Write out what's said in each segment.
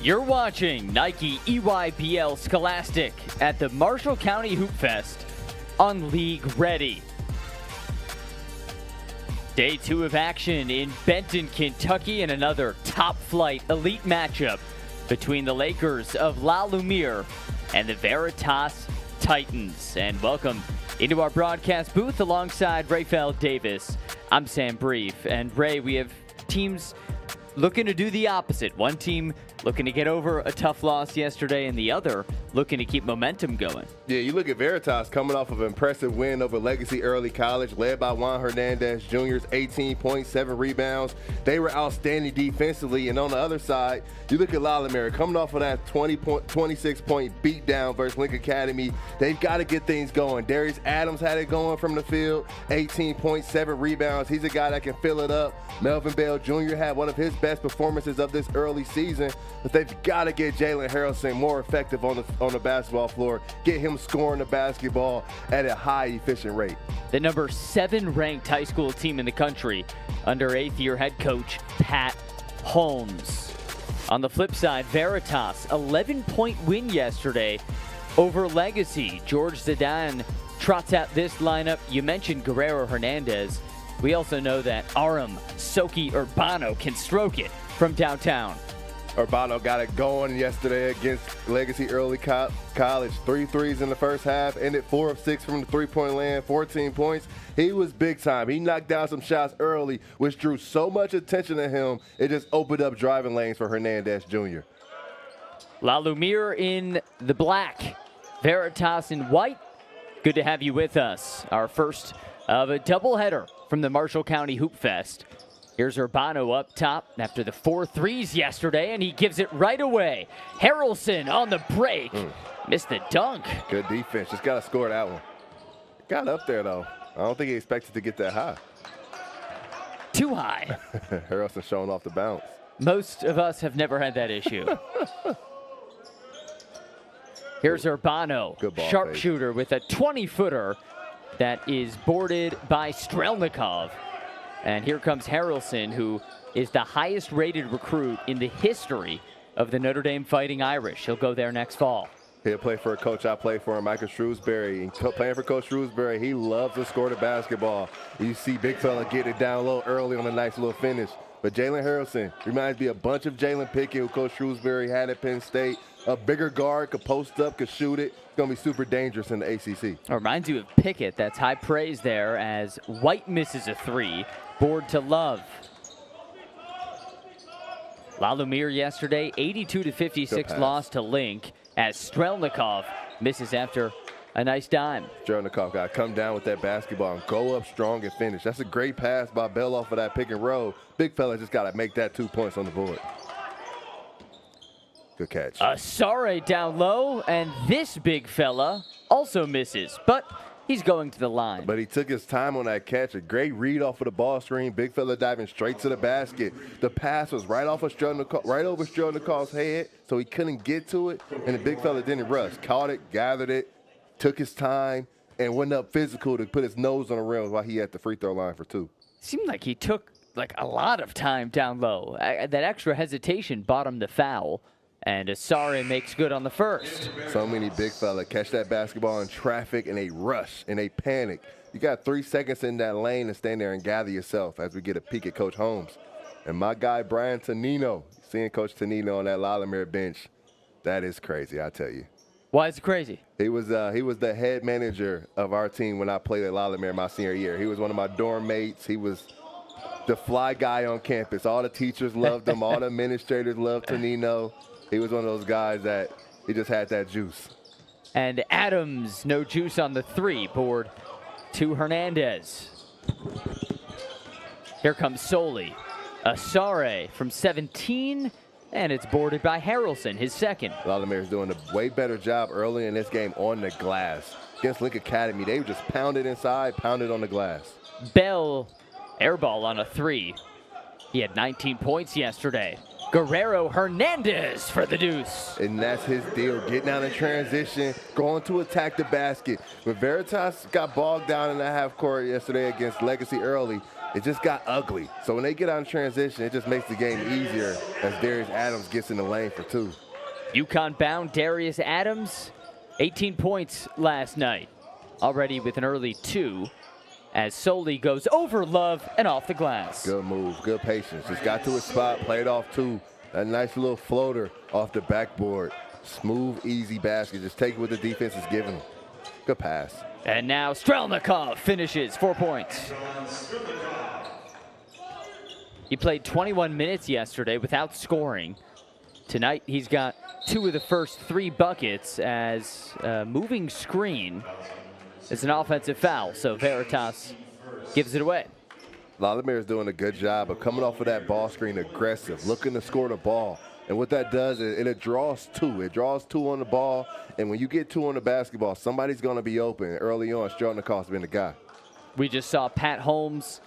You're watching Nike EYBL Scholastic at the Marshall County Hoopfest on League Ready. Day 2 of action in Benton, Kentucky, and another top-flight elite matchup between the Lakers of La Lumiere and the Veritas Titans. And welcome into our broadcast booth alongside Rafael Davis. I'm Sam Brief, and Ray, we have teams looking to do the opposite. One team looking to get over a tough loss yesterday, and the other looking to keep momentum going. Yeah, you look at Veritas coming off of an impressive win over Legacy Early College, led by Juan Hernandez Jr.'s 18.7 rebounds. They were outstanding defensively, and on the other side, you look at La Lumiere coming off of that 26-point beatdown versus Link Academy. They've got to get things going. Darius Adams had it going from the field, 18.7 rebounds. He's a guy that can fill it up. Melvin Bell Jr. had one of his best performances of this early season, but they've got to get Jalen Harrelson more effective on the basketball floor, get him scoring the basketball at a high efficient rate. The number 7 ranked high school team in the country under 8th year head coach Pat Holmes. On the flip side, Veritas 11-point win yesterday over Legacy. George Zidane trots out this lineup. You mentioned Guerrero Hernandez. We also know that Aram Soki Urbano can stroke it from downtown. Urbano got it going yesterday against Legacy Early College. 3 threes in the first half, ended 4 of 6 from the three-point land, 14 points. He was big time. He knocked down some shots early, which drew so much attention to him, it just opened up driving lanes for Hernandez Jr. La Lumiere in the black, Veritas in white. Good to have you with us. Our first of a doubleheader from the Marshall County Hoopfest. Here's Urbano up top after the 4 threes yesterday, and he gives it right away. Harrelson on the break. Missed the dunk. Good defense. Just got to score that one. Got up there, though. I don't think he expected to get that high. Too high. Harrelson showing off the bounce. Most of us have never had that issue. Here's Urbano, sharpshooter with a 20-footer that is boarded by Strelnikov. And here comes Harrelson, who is the highest-rated recruit in the history of the Notre Dame Fighting Irish. He'll go there next fall. He'll play for a coach I play for, Michael Shrewsbury. Playing for Coach Shrewsbury, he loves to score the basketball. You see big fella get it down low early on a nice little finish. But Jalen Harrelson reminds me a bunch of Jalen Pickett, who Coach Shrewsbury had at Penn State. A bigger guard, could post up, could shoot it. It's going to be super dangerous in the ACC. It reminds you of Pickett. That's high praise there as White misses a 3. Board to Love. La Lumiere yesterday, 82-56 loss to Link as Strelnikov misses after a nice dime. Strelnikov got to come down with that basketball and go up strong and finish. That's a great pass by Bell off of that pick and roll. Big fella just got to make that 2 points on the board. Good catch. Asare down low, and this big fella also misses, but he's going to the line. But he took his time on that catch. A great read off of the ball screen. Big fella diving straight to the basket. The pass was right off of right over Strelnikov's head, so he couldn't get to it. And the big fella didn't rush. Caught it, gathered it, took his time, and went up physical to put his nose on the rim while he had the free throw line for 2. Seemed like he took a lot of time down low. That extra hesitation bought him the foul. And Asare makes good on the first. So many big fella catch that basketball in traffic and they rush and they panic. You got 3 seconds in that lane to stand there and gather yourself as we get a peek at Coach Holmes. And my guy, Brian Tonino, seeing Coach Tonino on that La Lumiere bench, that is crazy, I tell you. Why is it crazy? He was the head manager of our team when I played at La Lumiere my senior year. He was one of my dorm mates. He was the fly guy on campus. All the teachers loved him. All the administrators loved Tonino. He was one of those guys that he just had that juice. And Adams, no juice on the 3, board to Hernandez. Here comes Soli. Asare from 17, and it's boarded by Harrelson, his second. La Lumiere's doing a way better job early in this game on the glass. Against Link Academy, they just pounded inside, pounded on the glass. Bell, airball on a 3. He had 19 points yesterday. Guerrero Hernandez for the deuce. And that's his deal, getting out in transition, going to attack the basket. When Veritas got bogged down in the half court yesterday against Legacy Early, it just got ugly. So when they get out in transition, it just makes the game easier as Darius Adams gets in the lane for 2. UConn-bound Darius Adams, 18 points last night, already with an early 2, as Soley goes over Love and off the glass. Good move, good patience. Just got to his spot, played off 2. That nice little floater off the backboard. Smooth, easy basket. Just take what the defense is giving him. Good pass. And now Strelnikov finishes 4 points. He played 21 minutes yesterday without scoring. Tonight he's got 2 of the first 3 buckets as a moving screen. It's an offensive foul, so Veritas gives it away. Lumiere is doing a good job of coming off of that ball screen aggressive, looking to score the ball. And what that does is it draws 2. It draws 2 on the ball, and when you get 2 on the basketball, somebody's going to be open. Early on, Strelnikov's been the guy. We just saw Pat Holmes,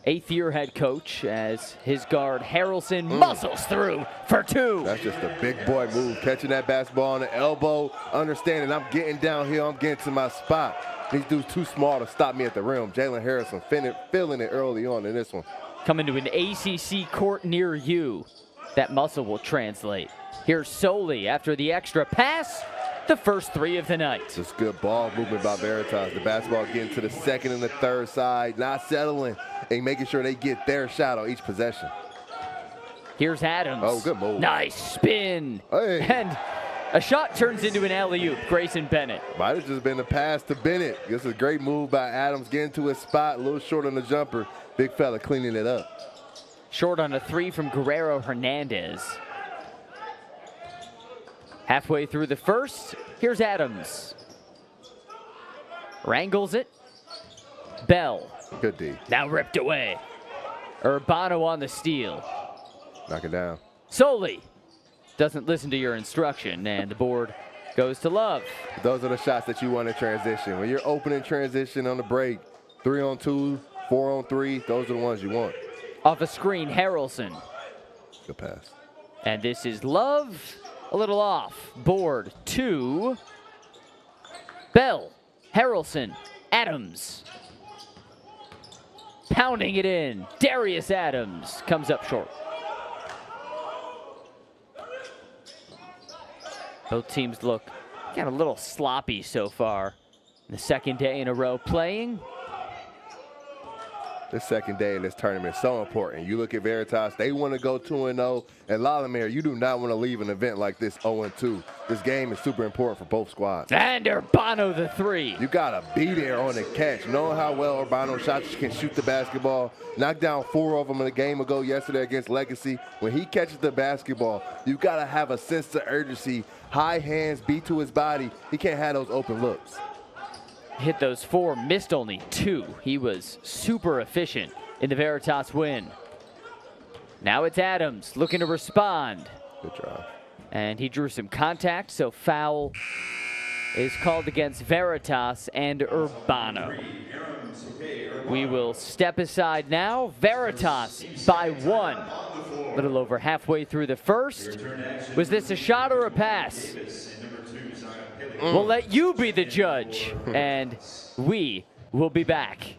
8th-year head coach, as his guard Harrelson muscles through for 2. That's just a big boy move, catching that basketball on the elbow, understanding I'm getting downhill, I'm getting to my spot. These dudes too small to stop me at the rim. Jalen Harrison feeling it early on in this one. Coming to an ACC court near you. That muscle will translate. Here's Soley after the extra pass. The first 3 of the night. Just good ball movement by Veritas. The basketball getting to the second and the third side, not settling, and making sure they get their shot on each possession. Here's Adams. Oh, good move. Nice spin. Hey. And a shot turns into an alley-oop. Grayson Bennett. Might have just been a pass to Bennett. This is a great move by Adams, getting to his spot, a little short on the jumper. Big fella cleaning it up. Short on a 3 from Guerrero Hernandez. Halfway through the first, here's Adams. Wrangles it. Bell. Good D. Now ripped away. Urbano on the steal. Knock it down. Soley doesn't listen to your instruction, and the board goes to Love. Those are the shots that you want in transition. When you're opening transition on the break, 3-on-2, 4-on-3, those are the ones you want. Off a screen, Harrelson. Good pass. And this is Love, a little off. Board 2. Bell, Harrelson, Adams. Pounding it in. Darius Adams comes up short. Both teams look kind of a little sloppy so far. The second day in a row playing. This second day in this tournament is so important. You look at Veritas, they want to go 2-0. And Lumiere, you do not want to leave an event like this 0-2. This game is super important for both squads. And Urbano the 3. You got to be there on the catch. Knowing how well Urbano can shoot the basketball. Knocked down 4 of them in a game ago yesterday against Legacy. When he catches the basketball, you got to have a sense of urgency. High hands, beat to his body. He can't have those open looks. Hit those 4, missed only 2. He was super efficient in the Veritas win. Now it's Adams looking to respond. Good job. And he drew some contact, so foul is called against Veritas and Urbano. We will step aside now. Veritas by 1. A little over halfway through the first. Was this a shot or a pass? We'll let you be the judge, and we will be back.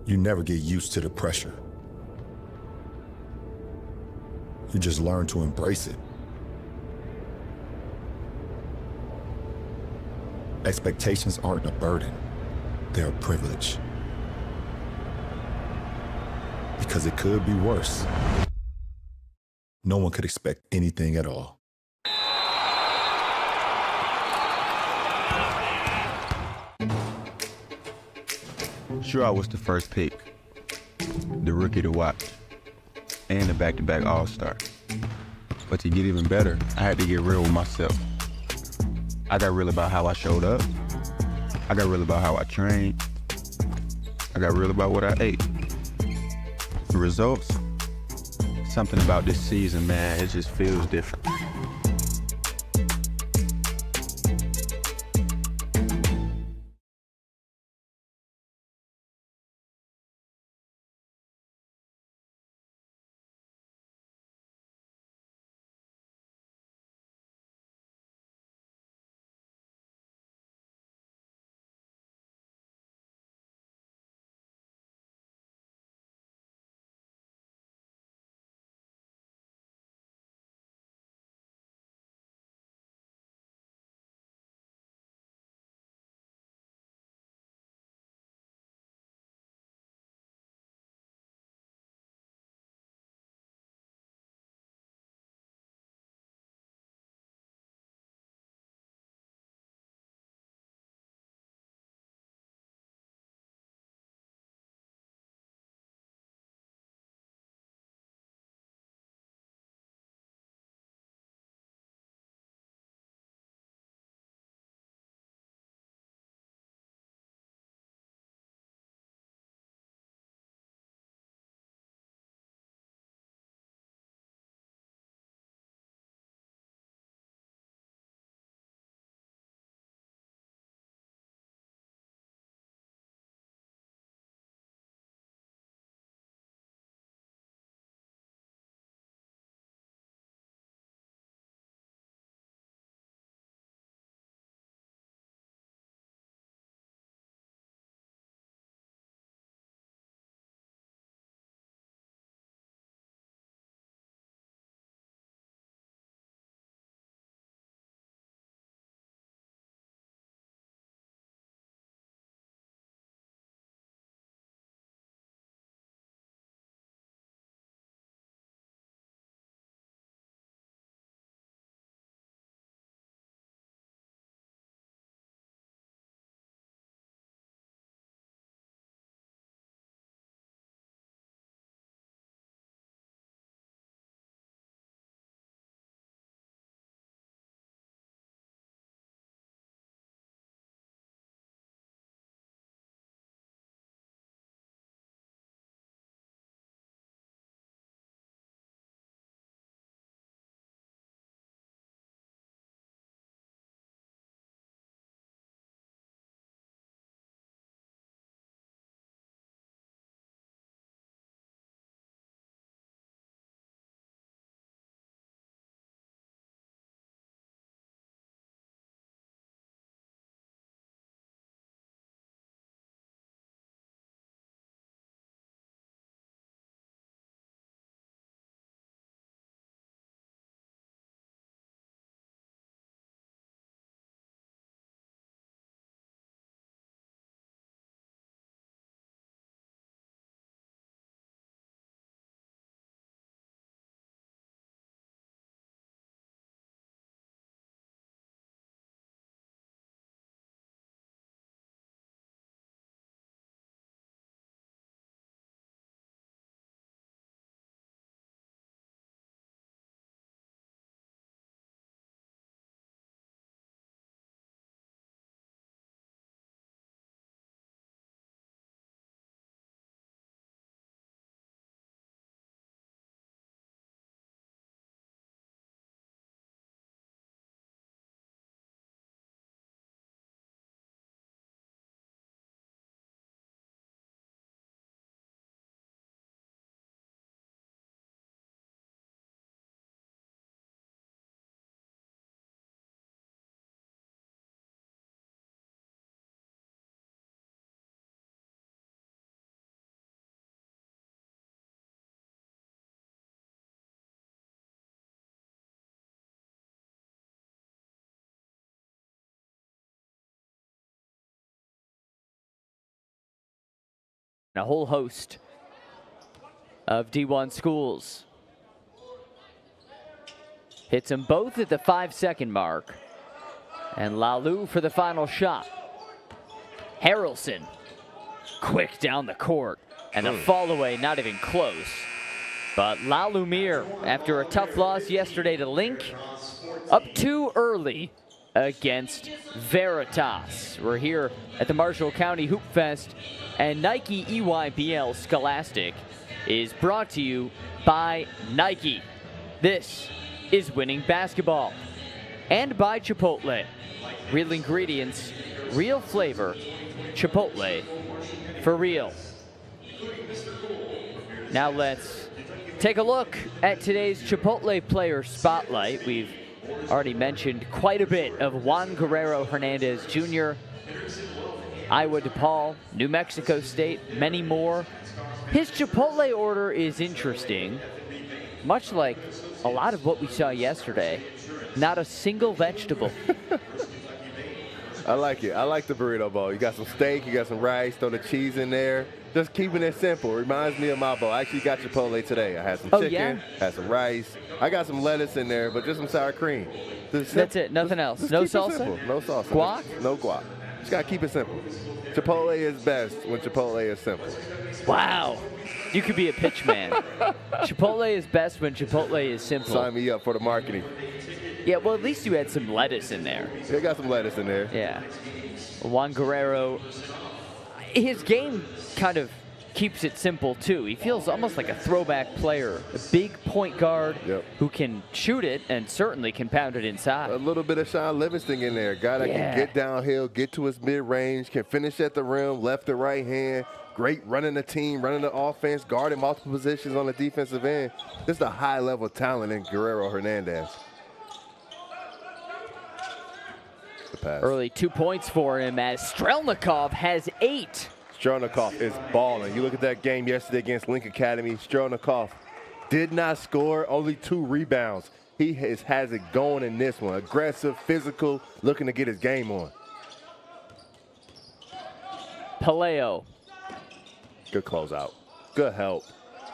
You never get used to the pressure. You just learn to embrace it. Expectations aren't a burden, they're a privilege. Because it could be worse. No one could expect anything at all. Sure, I was the first pick, the rookie to watch, and the back-to-back All-Star. But to get even better, I had to get real with myself. I got real about how I showed up. I got real about how I trained. I got real about what I ate. The results, something about this season, man, it just feels different. a whole host of D1 schools. Hits them both at the 5-second mark. And Lalu for the final shot. Harrelson, quick down the court. And the fall away, not even close. But La Lumiere, after a tough loss yesterday to Link, up too early against Veritas. We're here at the Marshall County Hoopfest, and Nike EYBL Scholastic is brought to you by Nike. This is Winning Basketball. And by Chipotle. Real ingredients, real flavor, Chipotle for real. Now let's take a look at today's Chipotle Player Spotlight. We've already mentioned quite a bit of Juan Guerrero Hernandez Jr., Iowa DePaul, New Mexico State, many more. His Chipotle order is interesting, much like a lot of what we saw yesterday. Not a single vegetable. I like it. I like the burrito bowl. You got some steak, you got some rice, throw the cheese in there. Just keeping it simple. Reminds me of my bowl. I actually got Chipotle today. I had some chicken, had some rice. I got some lettuce in there, but just some sour cream. That's it. Nothing else. Just no keep it salsa? simple. No salsa. Guac? No guac. Just got to keep it simple. Chipotle is best when Chipotle is simple. Wow. You could be a pitch man. Chipotle is best when Chipotle is simple. Sign me up for the marketing. Yeah, well, at least you had some lettuce in there. They got some lettuce in there. Yeah. Juan Guerrero, his game kind of keeps it simple, too. He feels almost like a throwback player, a big point guard who can shoot it and certainly can pound it inside. A little bit of Sean Livingston in there. Guy that can get downhill, get to his mid-range, can finish at the rim, left and right hand. Great running the team, running the offense, guarding multiple positions on the defensive end. Just a high-level talent in Guerrero Hernandez. Early 2 points for him as Strelnikov has 8. Strelnikov is balling. You look at that game yesterday against Link Academy. Strelnikov did not score, only 2 rebounds. He has it going in this one. Aggressive, physical, looking to get his game on. Paleo. Good closeout. Good help.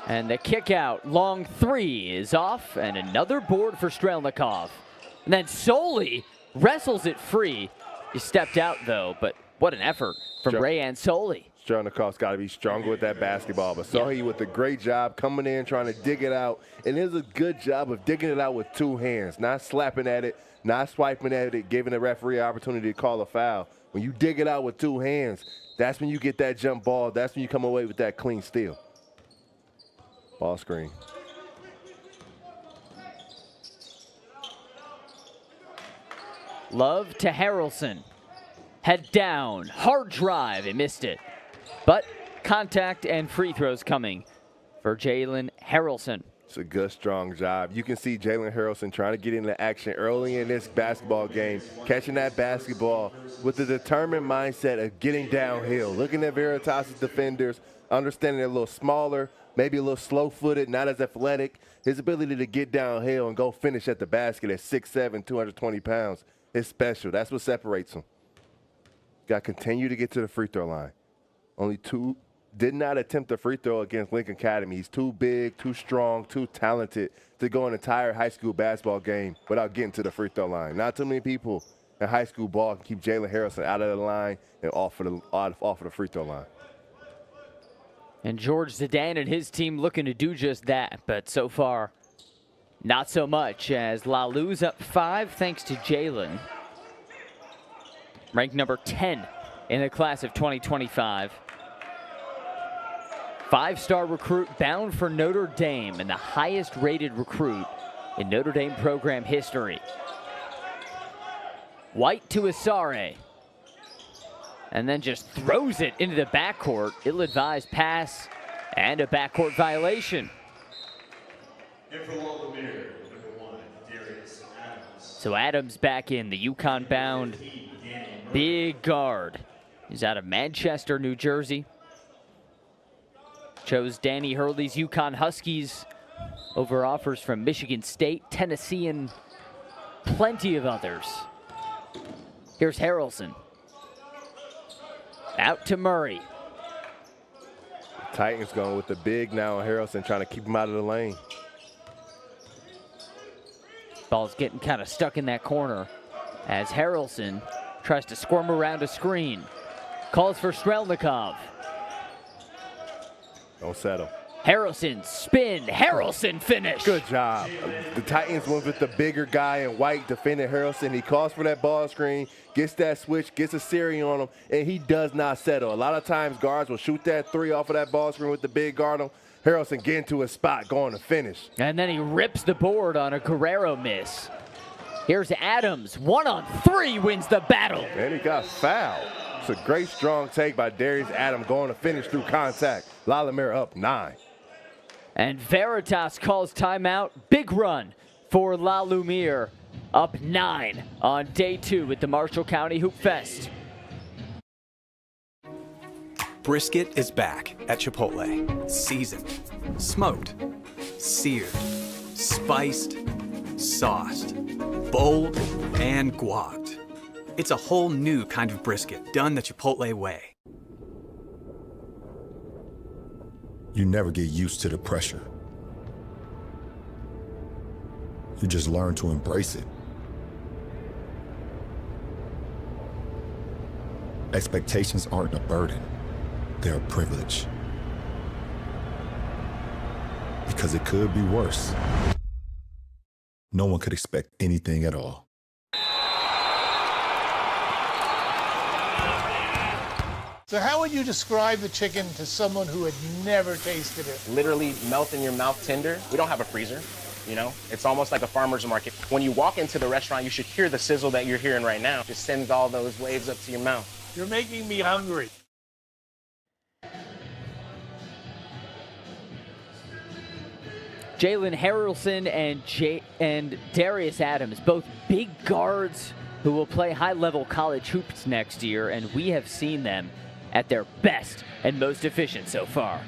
And the kick out, long 3 is off, and another board for Strelnikov. And then Soli wrestles it free. He stepped out, though, but what an effort from Rayan Soli. Strelnikov's got to be stronger with that basketball, but Sohi with a great job coming in, trying to dig it out, and it is a good job of digging it out with 2 hands, not slapping at it, not swiping at it, giving the referee an opportunity to call a foul. When you dig it out with 2 hands, that's when you get that jump ball. That's when you come away with that clean steal. Ball screen. Love to Harrelson. Head down, hard drive, he missed it. But contact and free throws coming for Jalen Harrelson. It's a good, strong job. You can see Jalen Harrelson trying to get into action early in this basketball game, catching that basketball with the determined mindset of getting downhill, looking at Veritas' defenders, understanding they're a little smaller, maybe a little slow-footed, not as athletic. His ability to get downhill and go finish at the basket at 6'7", 220 pounds is special. That's what separates him. Got to continue to get to the free throw line. Only 2 did not attempt a free throw against Lincoln Academy. He's too big, too strong, too talented to go an entire high school basketball game without getting to the free throw line. Not too many people in high school ball can keep Jalen Harrelson out of the line and off of the free throw line. And George Zidane and his team looking to do just that, but so far, not so much, as Lalu's up 5 thanks to Jalen. Ranked number 10 in the class of 2025. 5-star recruit bound for Notre Dame and the highest rated recruit in Notre Dame program history. White to Asare. And then just throws it into the backcourt. Ill-advised pass and a backcourt violation. So Adams back in, the UConn-bound big guard. He's out of Manchester, New Jersey. Chose Danny Hurley's UConn Huskies over offers from Michigan State, Tennessee, and plenty of others. Here's Harrelson. Out to Murray. Titans going with the big now on Harrelson, trying to keep him out of the lane. Ball's getting kind of stuck in that corner as Harrelson tries to squirm around a screen. Calls for Strelnikov. Don't settle. Harrelson spin. Harrelson finish. Good job. The Titans went with the bigger guy in white defending Harrelson. He calls for that ball screen, gets that switch, gets a series on him, and he does not settle. A lot of times guards will shoot that three off of that ball screen with the big guard on. Harrelson getting to his spot, going to finish. And then he rips the board on a Guerrero miss. Here's Adams. 1-on-3 wins the battle. And he got fouled. It's a great strong take by Darius Adams going to finish through contact. Lumiere up 9. And Veritas calls timeout. Big run for La Lumiere, up 9 on day 2 at the Marshall County Hoopfest. Brisket is back at Chipotle. Seasoned, smoked, seared, spiced, sauced, bold, and guacced. It's a whole new kind of brisket done the Chipotle way. You never get used to the pressure. You just learn to embrace it. Expectations aren't a burden, they're a privilege. Because it could be worse. No one could expect anything at all. So how would you describe the chicken to someone who had never tasted it? Literally melt in your mouth tender. We don't have a freezer, you know? It's almost like a farmer's market. When you walk into the restaurant, you should hear the sizzle that you're hearing right now. Just sends all those waves up to your mouth. You're making me hungry. Jalen Harrelson and Darius Adams, both big guards who will play high-level college hoops next year, and we have seen them at their best and most efficient so far.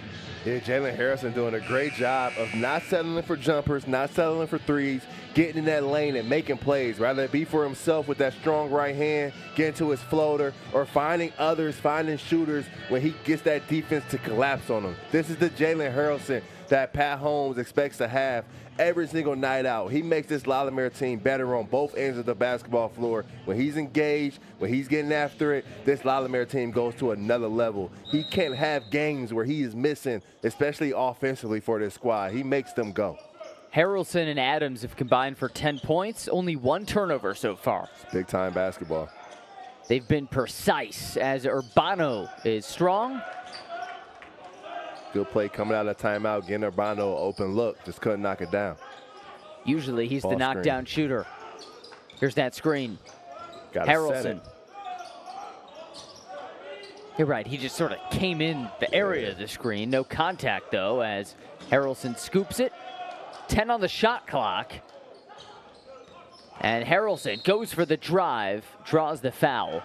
Yeah, Jalen Harrelson doing a great job of not settling for jumpers, not settling for threes, getting in that lane and making plays, rather it be for himself with that strong right hand, getting to his floater, or finding others, finding shooters when he gets that defense to collapse on him. This is the Jalen Harrelson that Pat Holmes expects to have every single night out. He makes this Lumiere team better on both ends of the basketball floor. When he's engaged, when he's getting after it, this Lumiere team goes to another level. He can't have games where he is missing, especially offensively for this squad. He makes them go. Harrelson and Adams have combined for 10 points, only 1 turnover so far. It's big-time basketball. They've been precise as Urbano is strong. Good play coming out of timeout, getting Urbano an open look. Just couldn't knock it down. Usually he's Ball the knockdown shooter. Here's that screen. Harrelson. You're right, he just sort of came in the area of the screen. No contact, though, as Harrelson scoops it. 10 on the shot clock. And Harrelson goes for the drive, draws the foul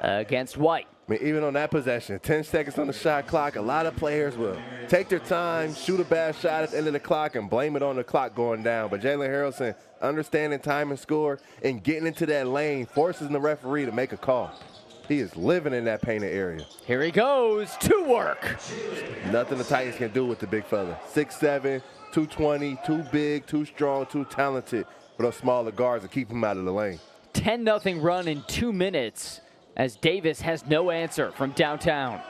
against White. I mean, even on that possession, 10 seconds on the shot clock, a lot of players will take their time, shoot a bad shot at the end of the clock, and blame it on the clock going down. But Jalen Harrelson, understanding time and score and getting into that lane, forces the referee to make a call. He is living in that painted area. Here he goes to work. Nothing the Titans can do with the big fella. 6'7", 220, too big, too strong, too talented for those smaller guards to keep him out of the lane. 10-0 run in 2 minutes. As Davis has no answer from downtown.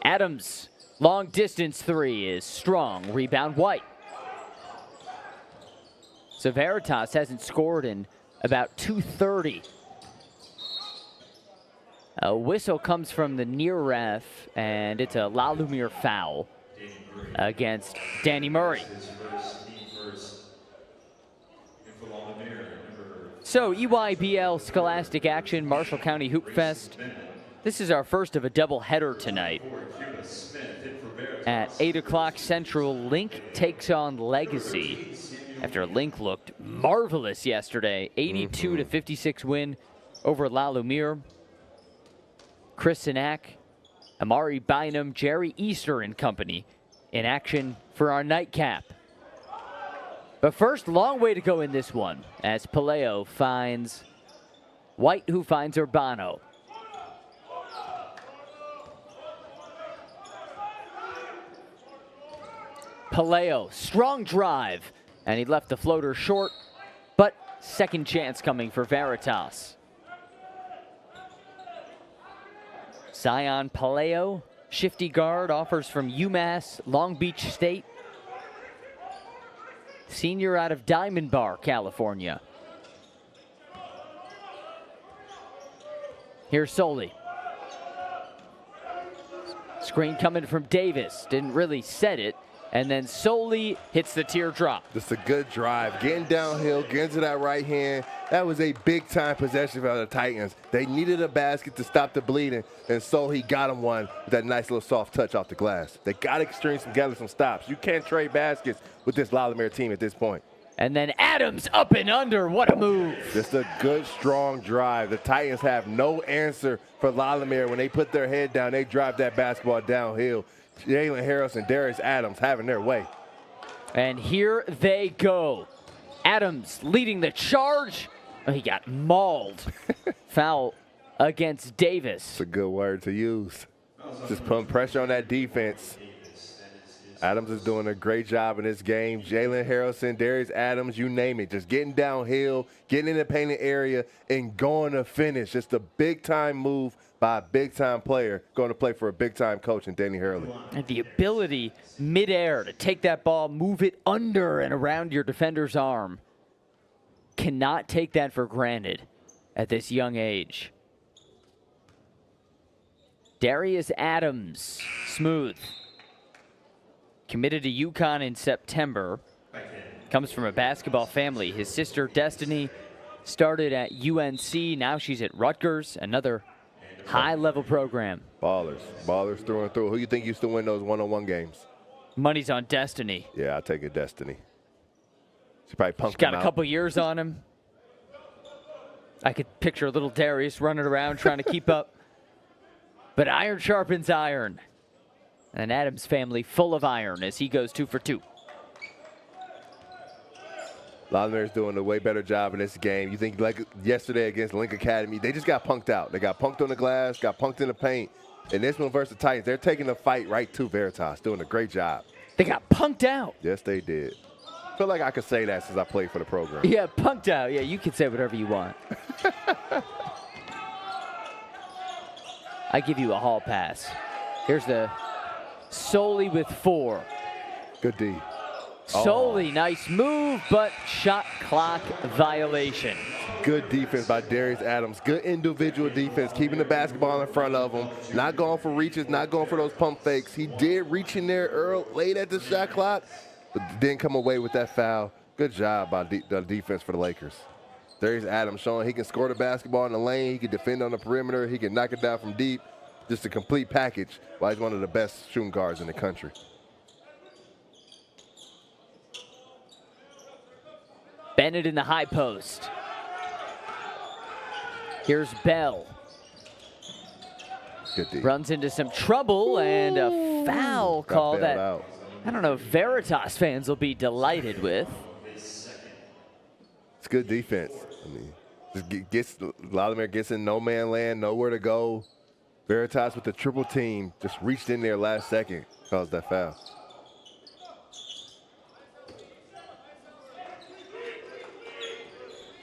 Adams, long distance 3 is strong. Rebound White. So Veritas hasn't scored in about 2:30. A whistle comes from the near ref, and it's a Lumiere foul against Danny Murray. So EYBL Scholastic action, Marshall County Hoopfest. This is our first of a doubleheader tonight. At 8 o'clock Central, Link takes on Legacy. After Link looked marvelous yesterday, 82-56 win over Lumiere. Chris Sinak, Amari Bynum, Jerry Easter and company in action for our nightcap. But first, long way to go in this one as Paleo finds White, who finds Urbano. Paleo, strong drive, and he left the floater short, but second chance coming for Veritas. Zion Paleo, shifty guard, offers from UMass Long Beach State. Senior out of Diamond Bar, California. Here's Soley. Screen coming from Davis. Didn't really set it. And then Soley hits the teardrop. Just a good drive. Getting downhill, getting to that right hand. That was a big-time possession for the Titans. They needed a basket to stop the bleeding, and Soley got him one with that nice little soft touch off the glass. They got to string together some stops. You can't trade baskets with this Lumiere team at this point. And then Adams up and under. What a move. Just a good, strong drive. The Titans have no answer for Lumiere. When they put their head down, they drive that basketball downhill. Jalen Harris and Darius Adams having their way. And here they go. Adams leading the charge. Oh, he got mauled. Foul against Davis. It's a good word to use. Just putting pressure on that defense. Adams is doing a great job in this game. Jalen Harrison, Darius Adams, you name it. Just getting downhill, getting in the painted area, and going to finish. Just a big-time move by a big-time player going to play for a big-time coach in Danny Hurley. And the ability midair to take that ball, move it under and around your defender's arm. Cannot take that for granted at this young age. Darius Adams, smooth. Committed to UConn in September. Comes from a basketball family. His sister Destiny started at UNC. Now she's at Rutgers, another high-level program. Ballers. Ballers through and through. Who you think used to win those one-on-one games? Money's on Destiny. Yeah, I'll take it, Destiny. She probably punked She's got him a out. couple years on him. I could picture little Darius running around trying to keep up. But iron sharpens iron. And Adams' family full of iron as he goes 2 for 2. Lumiere's doing a way better job in this game. You think like yesterday against Link Academy, they just got punked out. They got punked on the glass, got punked in the paint. And this one versus the Titans, they're taking the fight right to Veritas, doing a great job. They got punked out. Yes, they did. I feel like I could say that since I played for the program. Yeah, punked out. Yeah, you can say whatever you want. I give you a hall pass. Here's the Soley with 4. Good D. Soley, nice move, but shot clock violation. Good defense by Darius Adams. Good individual defense, keeping the basketball in front of him. Not going for reaches, not going for those pump fakes. He did reach in there early, late at the shot clock, but didn't come away with that foul. Good job by the defense for the Lakers. Darius Adams showing he can score the basketball in the lane. He can defend on the perimeter. He can knock it down from deep. Just a complete package. Why he's one of the best shooting guards in the country. Bennett in the high post. Here's Bell. Good D. Runs into some trouble and a foul Got call bailed that out. I don't know if Veritas fans will be delighted with. It's good defense. I mean, just Lumiere gets in no man land, nowhere to go. Veritas with the triple team just reached in there last second, caused that foul.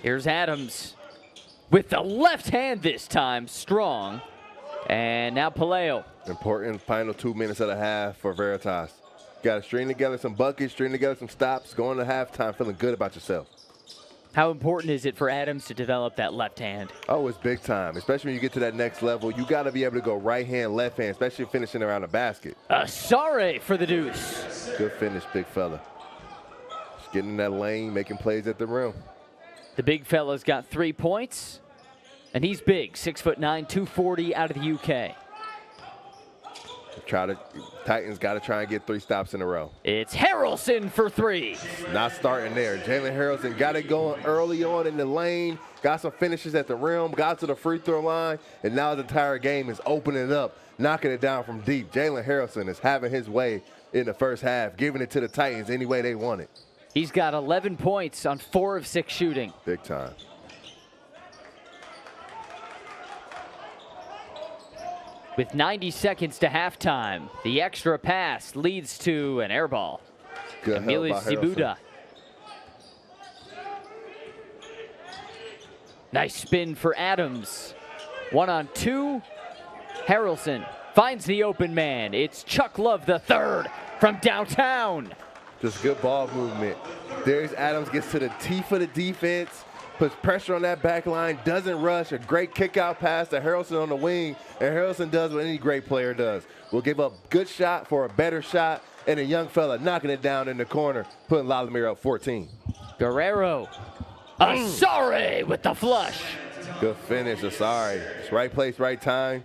Here's Adams with the left hand this time, strong. And now Paleo. Important final 2 minutes of the half for Veritas. Got to string together some buckets, string together some stops, going to halftime feeling good about yourself. How important is it for Adams to develop that left hand? Oh, it's big time, especially when you get to that next level. You got to be able to go right hand, left hand, especially finishing around the basket. Sorry for the deuce. Good finish, big fella. Just getting in that lane, making plays at the rim. The big fella's got 3 points, and he's big, 6'9", 240 out of the UK. Titans got to try and get 3 stops in a row. It's Harrelson for 3. Not starting there. Jalen Harrelson got it going early on in the lane, got some finishes at the rim, got to the free throw line, and now the entire game is opening up, knocking it down from deep. Jalen Harrelson is having his way in the first half, giving it to the Titans any way they want it. He's got 11 points on 4 of 6 shooting. Big time. With 90 seconds to halftime, the extra pass leads to an air ball. Good help Emily by Harrelson. Zibuda. Nice spin for Adams. 1-on-2. Harrelson finds the open man. It's Chuck Love the third from downtown. Just good ball movement. Darius Adams gets to the teeth of the defense, puts pressure on that back line, doesn't rush. A great kick-out pass to Harrelson on the wing, and Harrelson does what any great player does. We'll give up good shot for a better shot, and a young fella knocking it down in the corner, putting La Lumiere up 14. Guerrero. Asare with the flush. Good finish, Asare. It's right place, right time,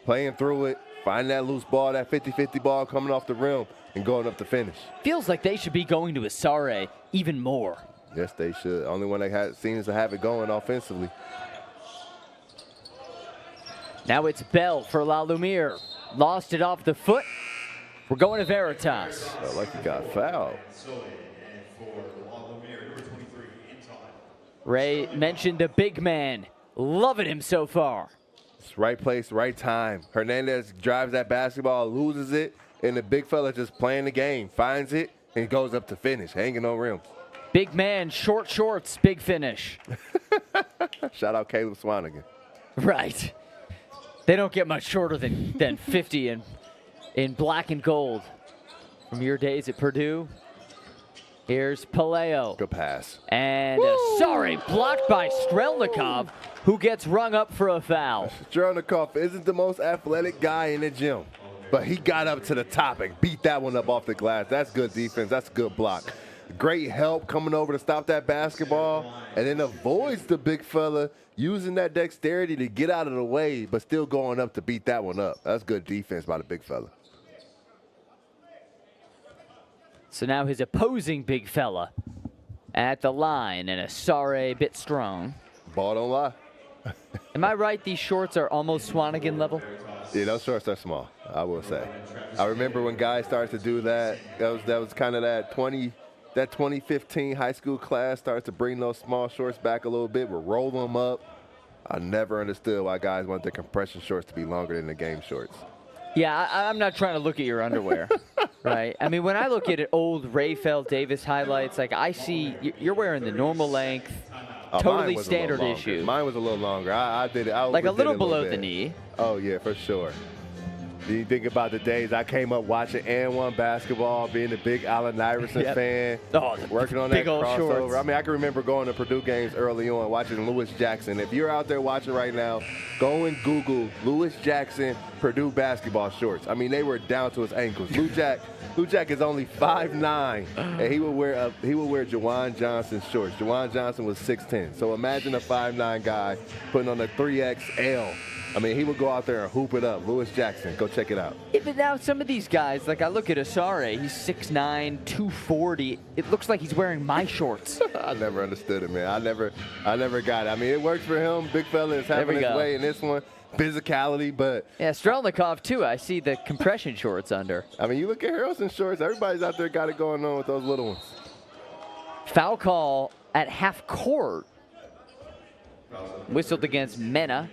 playing through it, finding that loose ball, that 50-50 ball coming off the rim, and going up to finish. Feels like they should be going to Asare even more. Yes, they should. Only one that seems to have it going offensively. Now it's Bell for La Lumiere. Lost it off the foot. We're going to Veritas. Felt like he got fouled. Ray mentioned the big man. Loving him so far. It's right place, right time. Hernandez drives that basketball, loses it, and the big fella just playing the game, finds it, and goes up to finish, hanging on rims. Big man, short shorts, big finish. Shout out Caleb Swanigan. Right. They don't get much shorter than 50 in black and gold. From your days at Purdue. Here's Paleo. Good pass. And sorry, blocked by Strelnikov, who gets rung up for a foul. Strelnikov isn't the most athletic guy in the gym, but he got up to the top and beat that one up off the glass. That's good defense. That's a good block. Great help coming over to stop that basketball, and then avoids the big fella using that dexterity to get out of the way, but still going up to beat that one up. That's good defense by the big fella. So now his opposing big fella at the line, and Asare a bit strong. Ball don't lie. Am I right? These shorts are almost Swanigan level? Yeah, those shorts are small, I will say. I remember when guys started to do that. That was kind of that 2015 high school class starts to bring those small shorts back a little bit. We'll roll them up. I never understood why guys want their compression shorts to be longer than the game shorts. Yeah, I'm not trying to look at your underwear, right? I mean, when I look at old Rayfeld Davis highlights, like I see you're wearing the normal length, totally standard issue. Mine was a little longer. I did it. I like a little below bit. the knee. Oh, yeah, for sure. Do you think about the days I came up watching and1 basketball, being a big Allen Iverson fan, working on that big old crossover. shorts. I mean, I can remember going to Purdue games early on, watching Lewis Jackson. If you're out there watching right now, go and Google Lewis Jackson Purdue basketball shorts. I mean, they were down to his ankles. Lou Jack is only 5'9", and he would wear Jawan Johnson's shorts. Jawan Johnson was 6'10", so imagine a 5'9" guy putting on a 3XL. I mean, he would go out there and hoop it up. Lewis Jackson, go check it out. Yeah, but now some of these guys, like I look at Asare, he's 6'9", 240. It looks like he's wearing my shorts. I never understood it, man. I never got it. I mean, it works for him. Big fella is having his way in this one. Physicality, but... Yeah, Strelnikov, too. I see the compression shorts under. I mean, you look at Harrelson's shorts. Everybody's out there got it going on with those little ones. Foul call at half court. Whistled against Mena.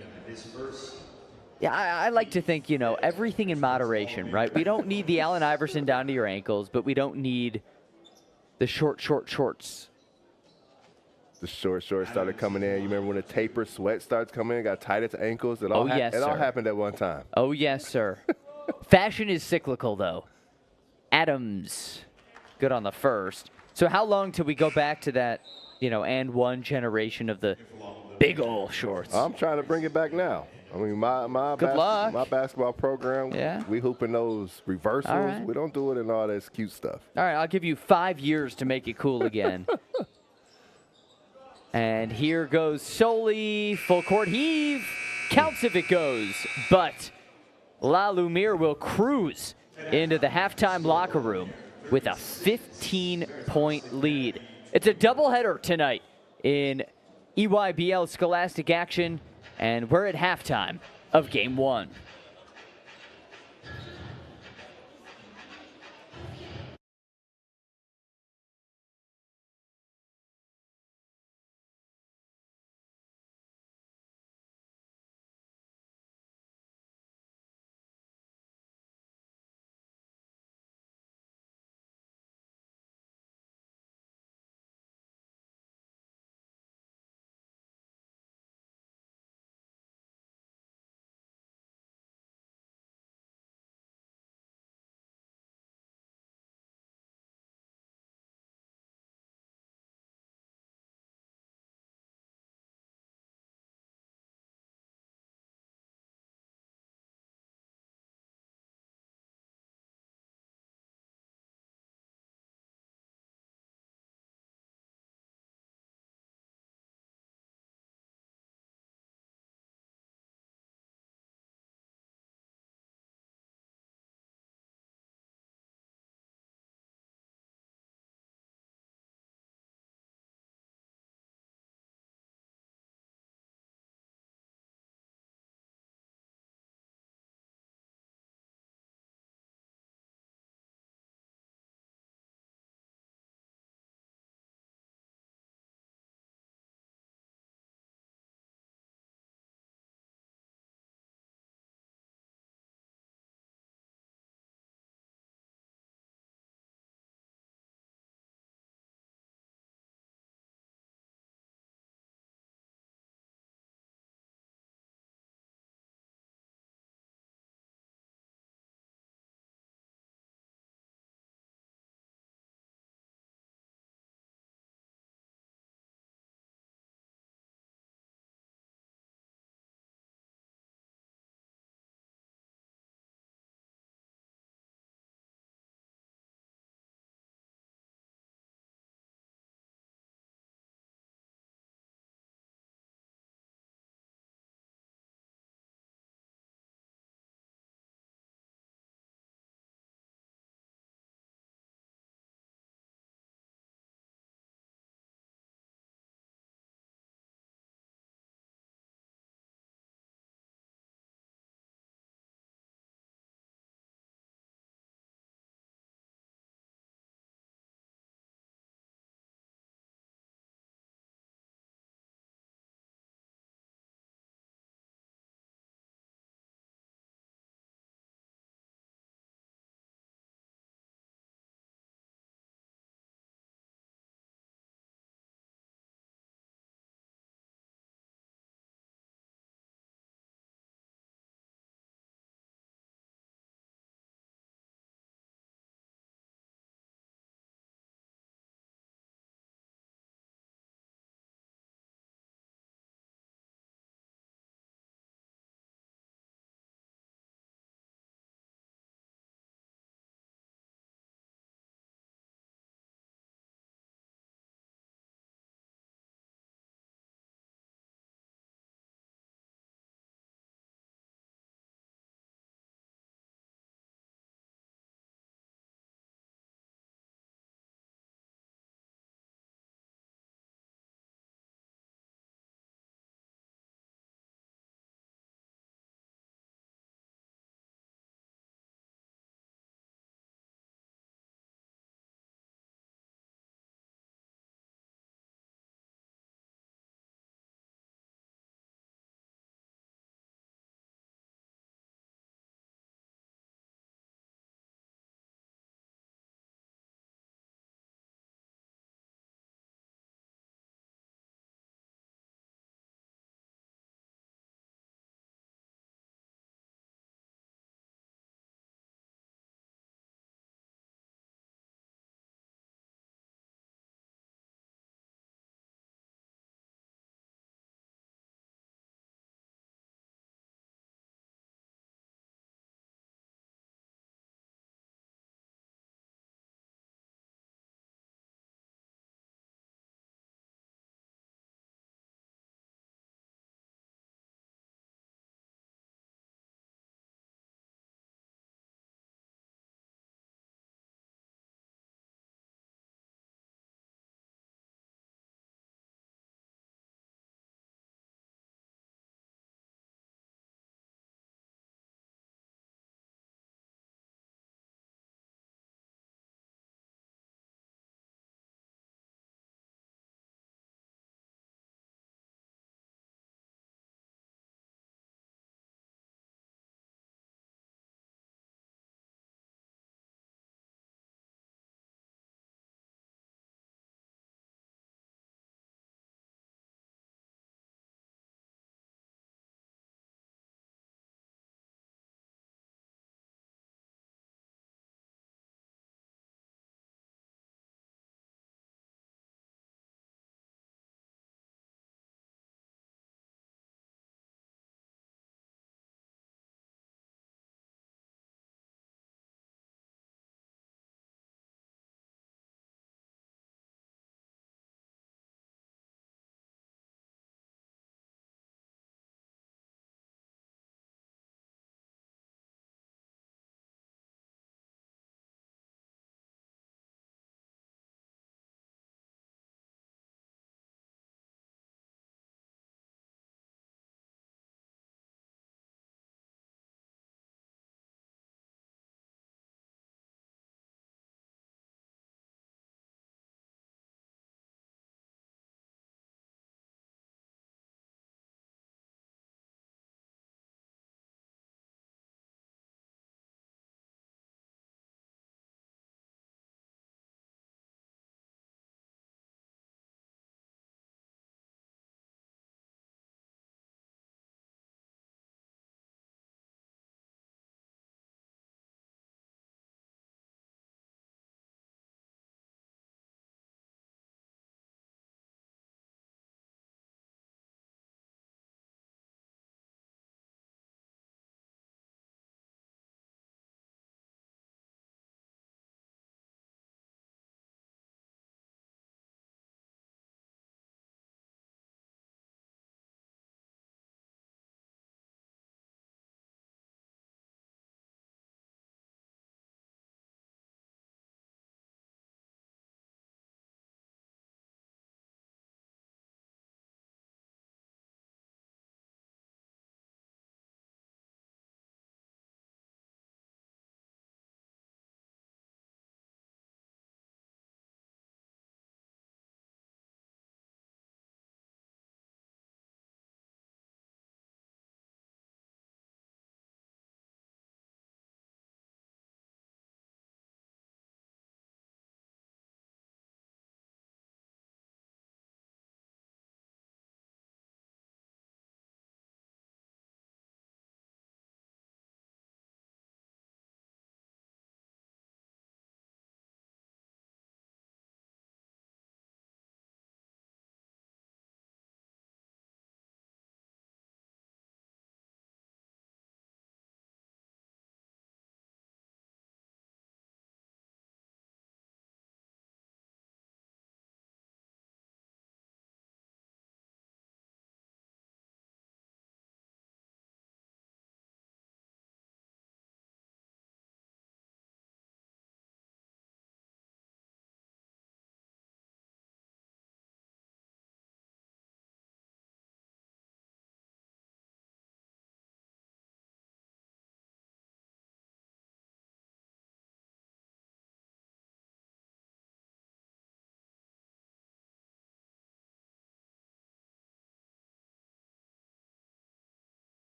Yeah, I like to think, everything in moderation, right? We don't need the Allen Iverson down to your ankles, but we don't need the shorts. The short started coming in. You remember when the taper sweat starts coming in, got tight at the ankles? It all happened at one time. Oh, yes, sir. Fashion is cyclical, though. Adams, good on the first. So how long till we go back to that, and one generation of the big old shorts? I'm trying to bring it back now. I mean, my basketball program, we hooping those reversals. Right. We don't do it in all this cute stuff. All right, I'll give you 5 years to make it cool again. And here goes Soli, full court heave. Counts if it goes, but La Lumiere will cruise into the halftime locker room with a 15-point lead. It's a doubleheader tonight in EYBL Scholastic action. And we're at halftime of Game 1.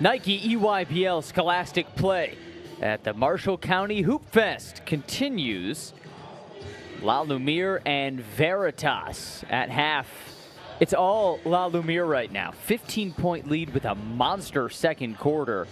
Nike EYBL Scholastic play at the Marshall County Hoopfest continues. La Lumiere and Veritas at half. It's all La Lumiere right now. 15-point lead with a monster second quarter.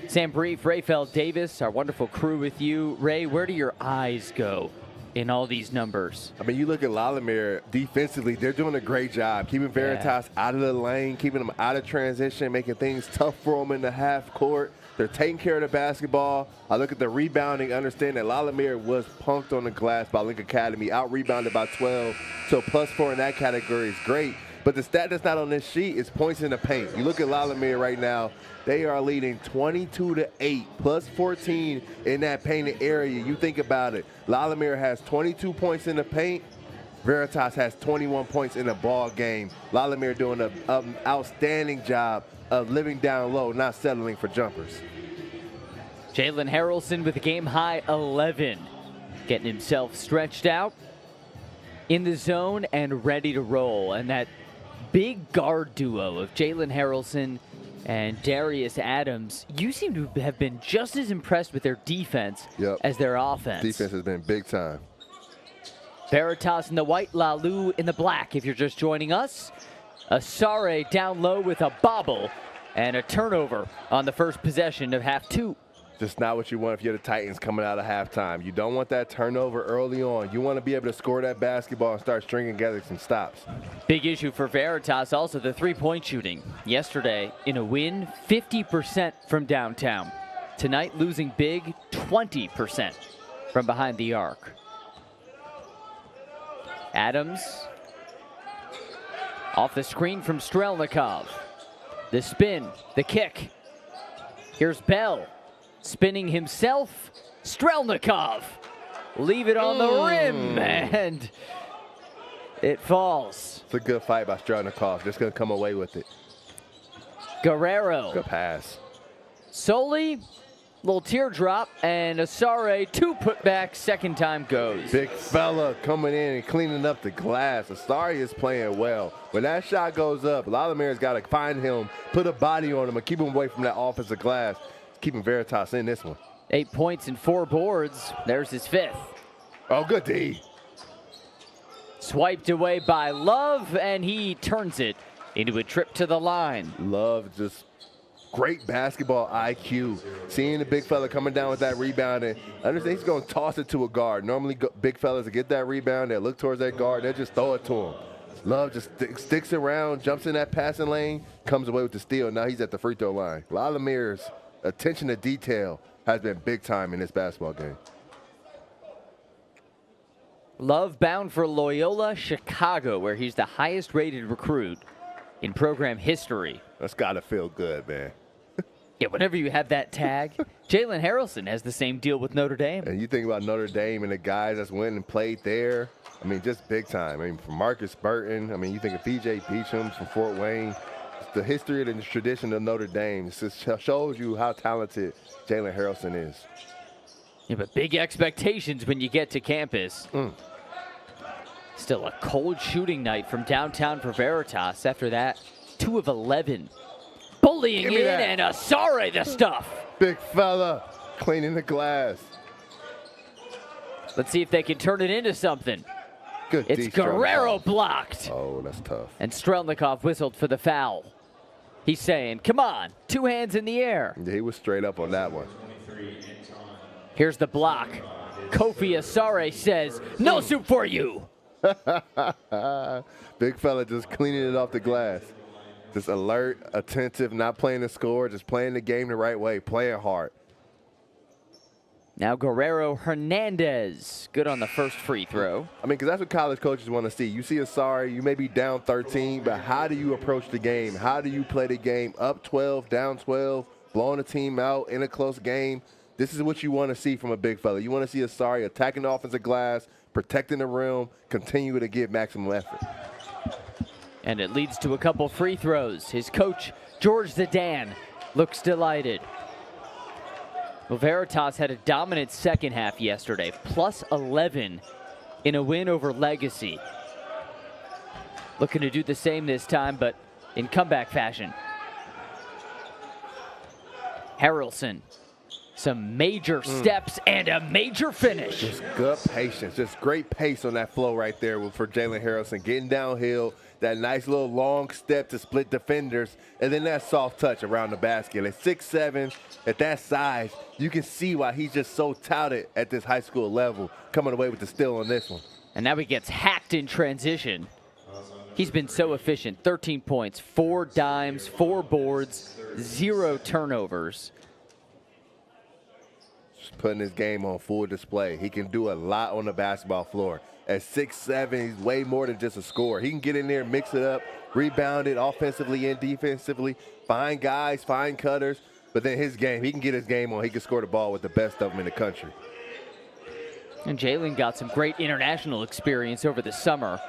Sam Brief, Rayfeld Davis, our wonderful crew with you. Ray, where do your eyes go in all these numbers? I mean, you look at La Lumiere defensively, they're doing a great job keeping Veritas out of the lane, keeping them out of transition, making things tough for them in the half court. They're taking care of the basketball. I look at the rebounding, understand that La Lumiere was punked on the glass by Link Academy, out-rebounded by 12. So +4 in that category is great. But the stat that's not on this sheet is points in the paint. You look at La Lumiere right now, they are leading 22-8, +14 in that painted area. You think about it. La Lumiere has 22 points in the paint. Veritas has 21 points in the ball game. La Lumiere doing an outstanding job of living down low, not settling for jumpers. Jalen Harrelson with a game-high 11. Getting himself stretched out in the zone and ready to roll. And that big guard duo of Jalen Harrelson and Darius Adams, you seem to have been just as impressed with their defense as their offense. Defense has been big time. Veritas in the white, Lalu in the black. If you're just joining us, Asare down low with a bobble and a turnover on the first possession of half two. Just not what you want if you're the Titans coming out of halftime. You don't want that turnover early on. You want to be able to score that basketball and start stringing together some stops. Big issue for Veritas, also the three-point shooting. Yesterday, in a win, 50% from downtown. Tonight, losing big, 20% from behind the arc. Adams off the screen from Strelnikov. The spin, the kick. Here's Bell. Spinning himself, Strelnikov. Leave it on the rim, and it falls. It's a good fight by Strelnikov. Just going to come away with it. Guerrero. Good pass. Soli, little teardrop, and Asare, two putbacks, second time goes. Big fella coming in and cleaning up the glass. Asare is playing well. When that shot goes up, La Lumiere's got to find him, put a body on him, and keep him away from that offensive glass. Keeping Veritas in this one. 8 points and 4 boards. There's his fifth. Oh, good D. Swiped away by Love, and he turns it into a trip to the line. Love, just great basketball IQ. Seeing the big fella coming down with that rebound, and understand he's going to toss it to a guard. Normally, big fellas that get that rebound, they look towards that guard, they just throw it to him. Love just sticks around, jumps in that passing lane, comes away with the steal. Now he's at the free throw line. La Lumiere's attention to detail has been big time in this basketball game. Love bound for Loyola Chicago, where he's the highest rated recruit in program history. That's got to feel good, man. Yeah, whenever you have that tag. Jalen Harrelson has the same deal with Notre Dame. And you think about Notre Dame and the guys that's went and played there. I mean, just big time. I mean, from Marcus Burton, I mean, you think of P.J. Beacham from Fort Wayne. The history and the tradition of Notre Dame just shows you how talented Jalen Harrelson is. Yeah, but big expectations when you get to campus. Still a cold shooting night from downtown for Veritas. After that, 2 of 11. Bullying in, and Asare the stuff. Big fella cleaning the glass. Let's see if they can turn it into something. Good. It's Guerrero blocked. Oh, that's tough. And Strelnikov whistled for the foul. He's saying, come on, 2 hands in the air. Yeah, he was straight up on that one. Here's the block. Kofi Asare says, no soup for you. Big fella just cleaning it off the glass. Just alert, attentive, not playing the score, just playing the game the right way, playing hard. Now Guerrero Hernandez, good on the first free throw. I mean, because that's what college coaches want to see. You see Asare, you may be down 13, but how do you approach the game? How do you play the game up 12, down 12, blowing a team out in a close game? This is what you want to see from a big fella. You want to see Asare attacking the offensive glass, protecting the rim, continue to give maximum effort. And it leads to a couple free throws. His coach, George Zidane, looks delighted. Well, Veritas had a dominant second half yesterday, plus 11 in a win over Legacy. Looking to do the same this time, but in comeback fashion. Harrelson, some major steps and a major finish. Just good patience, just great pace on that flow right there for Jalen Harrelson. Getting downhill, that nice little long step to split defenders, and then that soft touch around the basket. At 6'7", at that size, you can see why he's just so touted at this high school level, coming away with the steal on this one. And now he gets hacked in transition. He's been so efficient. 13 points, 4 dimes, 4 boards, 0 turnovers. Just putting his game on full display. He can do a lot on the basketball floor. At 6'7", he's way more than just a scorer. He can get in there, mix it up, rebound it offensively and defensively, find guys, find cutters. But then his game, he can get his game on. He can score the ball with the best of them in the country. And Jalen got some great international experience over the summer.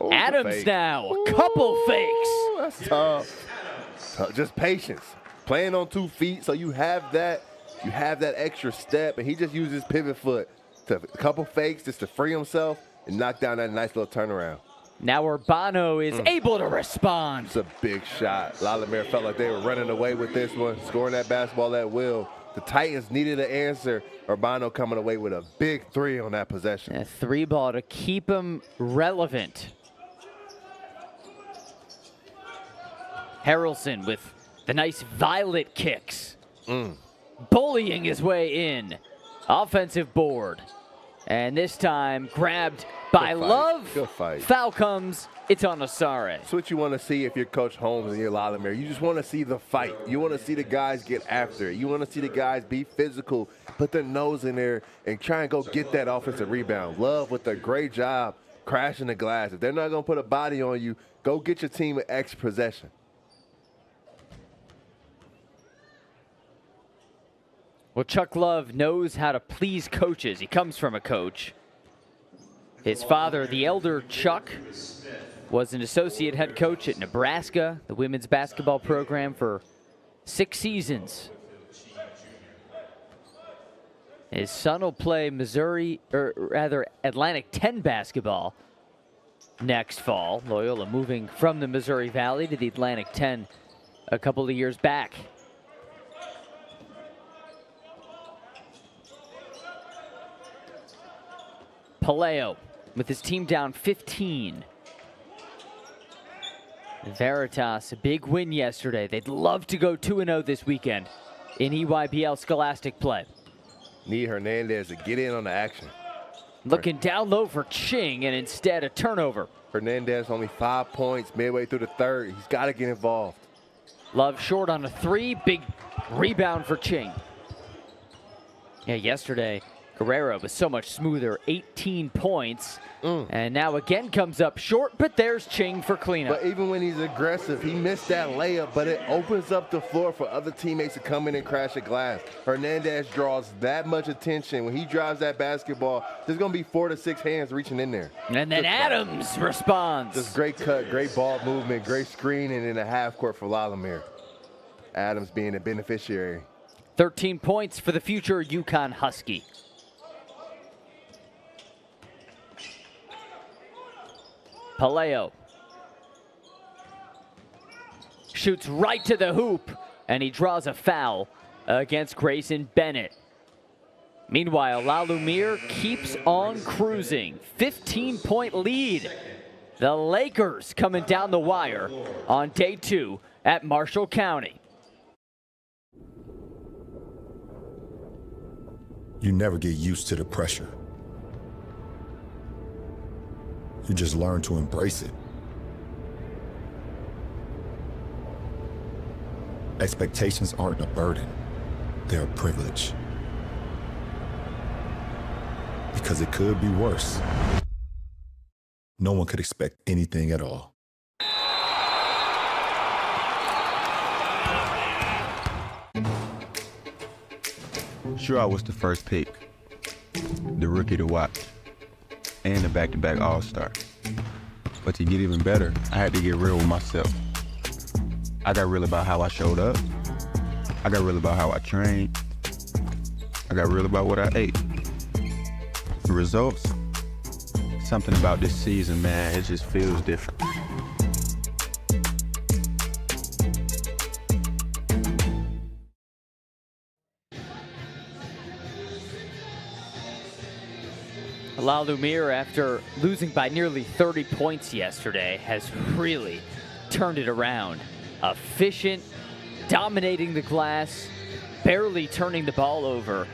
Oh, Adams now, a couple fakes. That's tough. Just patience. Playing on 2 feet, so you have that extra step, and he just uses pivot foot to a couple fakes just to free himself and knock down that nice little turnaround. Now Urbano is able to respond. It's a big shot. Lumiere felt like they were running away with this one, scoring that basketball at will. The Titans needed an answer. Urbano coming away with a big 3 on that possession. A 3 ball to keep him relevant. Harrelson with the nice violet kicks. Bullying his way in. Offensive board. And this time grabbed by Love. Good fight. Foul comes. It's on Osare. That's what you want to see if you're Coach Holmes and you're Lumiere. You just want to see the fight. You want to see the guys get after it. You want to see the guys be physical, put their nose in there, and try and go get that offensive rebound. Love with a great job crashing the glass. If they're not going to put a body on you, go get your team an extra possession. Well, Chuck Love knows how to please coaches. He comes from a coach. His father, the elder Chuck, was an associate head coach at Nebraska, the women's basketball program, for 6 seasons. His son will play Missouri, or rather Atlantic 10 basketball next fall. Loyola moving from the Missouri Valley to the Atlantic 10 a couple of years back. Paleo with his team down 15. Veritas, a big win yesterday. They'd love to go 2-0 this weekend in EYBL Scholastic play. Need Hernandez to get in on the action. Looking down low for Ching, and instead a turnover. Hernandez only 5 points midway through the third. He's got to get involved. Love short on a 3. Big rebound for Ching. Yeah, yesterday, Guerrero was so much smoother, 18 points. And now again comes up short, but there's Ching for cleanup. But even when he's aggressive, he missed that layup, but it opens up the floor for other teammates to come in and crash a glass. Hernandez draws that much attention. When he drives that basketball, there's going to be 4 to 6 hands reaching in there. And then Adams responds. Just great cut, great ball movement, great screening in the half court for Lumiere. Adams being a beneficiary. 13 points for the future UConn Husky. Paleo shoots right to the hoop, and he draws a foul against Grayson Bennett. Meanwhile, Lumiere keeps on cruising. 15-point lead. The Lakers coming down the wire on day 2 at Marshall County. You never get used to the pressure. You just learn to embrace it. Expectations aren't a burden, they're a privilege. Because it could be worse. No one could expect anything at all. Sure, I was the first pick, the rookie to watch, and the back-to-back All-Star. But to get even better, I had to get real with myself. I got real about how I showed up. I got real about how I trained. I got real about what I ate. The results, something about this season, man, it just feels different. La Lumiere, after losing by nearly 30 points yesterday, has really turned it around. Efficient, dominating the glass, barely turning the ball over.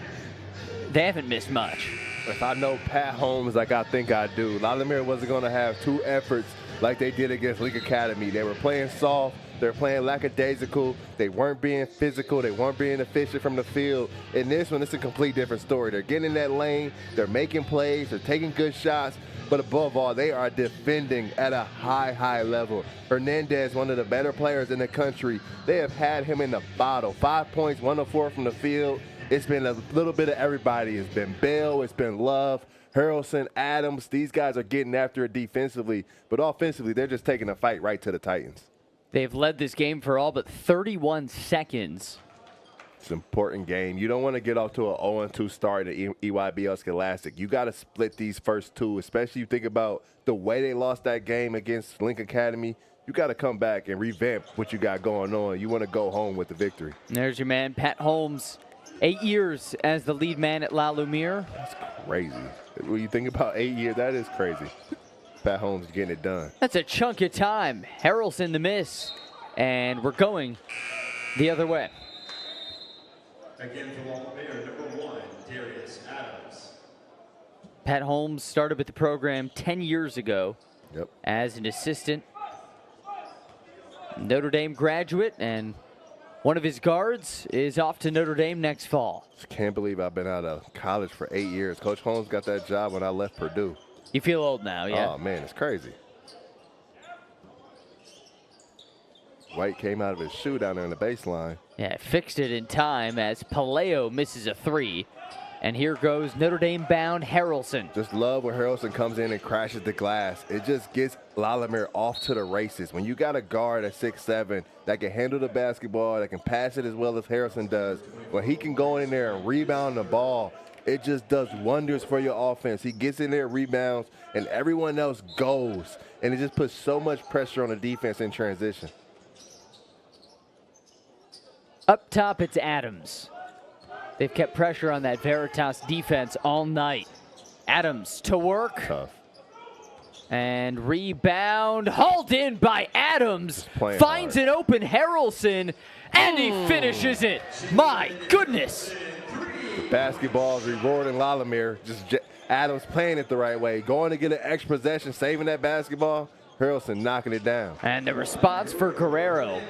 They haven't missed much. If I know Pat Holmes like I think I do, La Lumiere wasn't going to have two efforts like they did against Link Academy. They were playing soft. They were playing lackadaisical. They weren't being physical. They weren't being efficient from the field. In this one, it's a complete different story. They're getting in that lane. They're making plays. They're taking good shots. But above all, they are defending at a high, high level. Hernandez, one of the better players in the country, they have had him in the bottle. 5 points, 1 of 4 from the field. It's been a little bit of everybody. It's been Bell. It's been Love. Harrelson, Adams. These guys are getting after it defensively. But offensively, they're just taking a fight right to the Titans. They've led this game for all but 31 seconds. It's an important game. You don't want to get off to an 0-2 start at EYBL Scholastic. You got to split these first two, especially you think about the way they lost that game against Link Academy. You got to come back and revamp what you got going on. You want to go home with the victory. And there's your man, Pat Holmes. 8 years as the lead man at La Lumiere. That's crazy. When you think about 8 years, that is crazy. Pat Holmes getting it done. That's a chunk of time. Harrelson the miss. And we're going the other way. Again for La Lumiere, number 1, Darius Adams. Pat Holmes started with the program 10 years ago as an assistant. Notre Dame graduate, and one of his guards is off to Notre Dame next fall. Just can't believe I've been out of college for 8 years. Coach Holmes got that job when I left Purdue. You feel old now, yeah? Oh, man, it's crazy. White came out of his shoe down there in the baseline. Yeah, fixed it in time as Paleo misses a 3. And here goes Notre Dame-bound Harrelson. Just love when Harrelson comes in and crashes the glass. It just gets La Lumiere off to the races. When you got a guard at 6'7" that can handle the basketball, that can pass it as well as Harrelson does, when he can go in there and rebound the ball, it just does wonders for your offense. He gets in there, rebounds, and everyone else goes. And it just puts so much pressure on the defense in transition. Up top, it's Adams. They've kept pressure on that Veritas defense all night. Adams to work. Tough. And rebound, hauled in by Adams. Finds hard. an open Harrelson, and he finishes it. My goodness. The basketball is rewarding La Lumiere. Just Adams playing it the right way. Going to get an extra possession, saving that basketball. Harrelson knocking it down. And the response for Guerrero.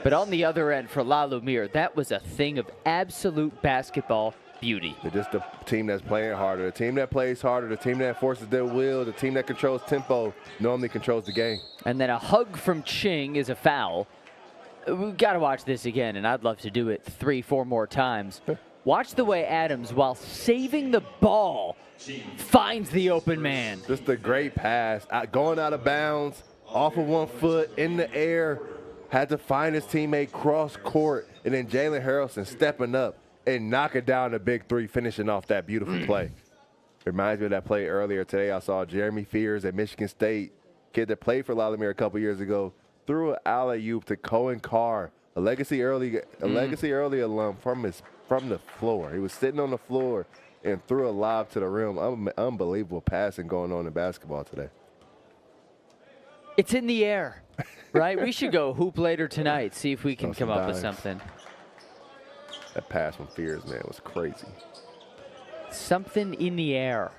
But on the other end for La Lumiere, that was a thing of absolute basketball beauty. They're just the team that's playing harder, the team that plays harder, the team that forces their will, the team that controls tempo, normally controls the game. And then a hug from Ching is a foul. We've got to watch this again, and I'd love to do it 3-4 more times. Watch the way Adams, while saving the ball, finds the open man. Just a great pass, going out of bounds, off of 1 foot, in the air, had to find his teammate cross court, and then Jalen Harrelson stepping up and knocking down the big 3, finishing off that beautiful play. Reminds me of that play earlier today. I saw Jeremy Fears at Michigan State, kid that played for La Lumiere a couple years ago, threw an alley-oop to Cohen Carr, a legacy early alum from the floor. He was sitting on the floor and threw a lob to the rim. Unbelievable passing going on in basketball today. It's in the air, right? We should go hoop later tonight, see if we can come up with something. That pass from Fears, man, was crazy. Something in the air.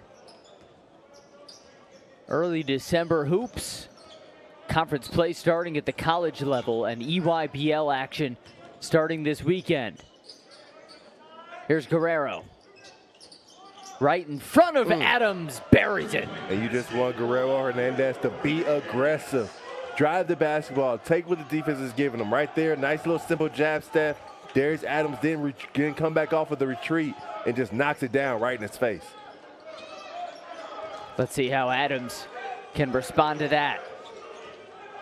Early December hoops. Conference play starting at the college level, and EYBL action starting this weekend. Here's Guerrero. Right in front of Adams, buries it. And you just want Guerrero Hernandez to be aggressive. Drive the basketball, take what the defense is giving them. Right there, nice little simple jab step. Darius Adams didn't come back off of the retreat and just knocks it down right in his face. Let's see how Adams can respond to that.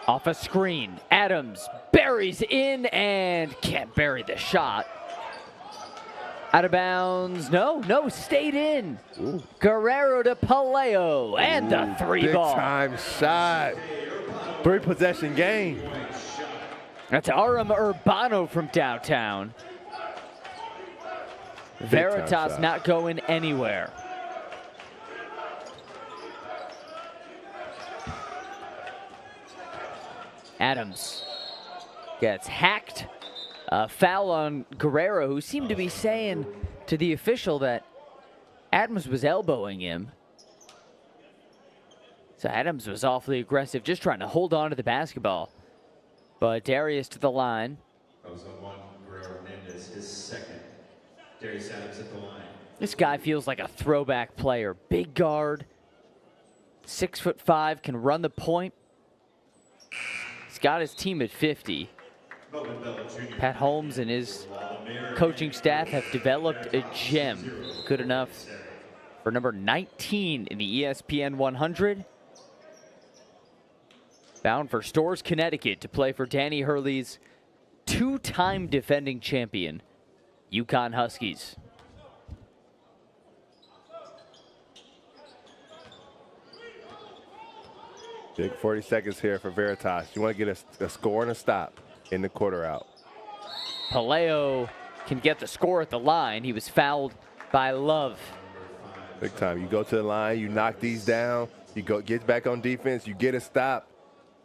Off a screen, Adams buries in and can't bury the shot. Out of bounds, no, stayed in. Ooh. Guerrero to Paleo, and the 3 ball. Big time shot. 3-possession game. That's Aram Urbano from downtown. Veritas not going anywhere. Adams gets hacked. Foul on Guerrero, who seemed to be saying to the official that Adams was elbowing him. So Adams was awfully aggressive, just trying to hold on to the basketball. But Darius to the line. That was on one. Guerrero Hernandez, his second. Darius Adams at the line. This guy feels like a throwback player. Big guard, 6'5", can run the point. He's got his team at 50. Pat Holmes and his coaching staff have developed a gem good enough for number 19 in the ESPN 100. Bound for Storrs, Connecticut to play for Danny Hurley's two-time defending champion, UConn Huskies. Big 40 seconds here for Veritas. You want to get a score and a stop in the quarter out. Paleo can get the score at the line. He was fouled by Love. Big time. You go to the line, you knock these down, you get back on defense, you get a stop.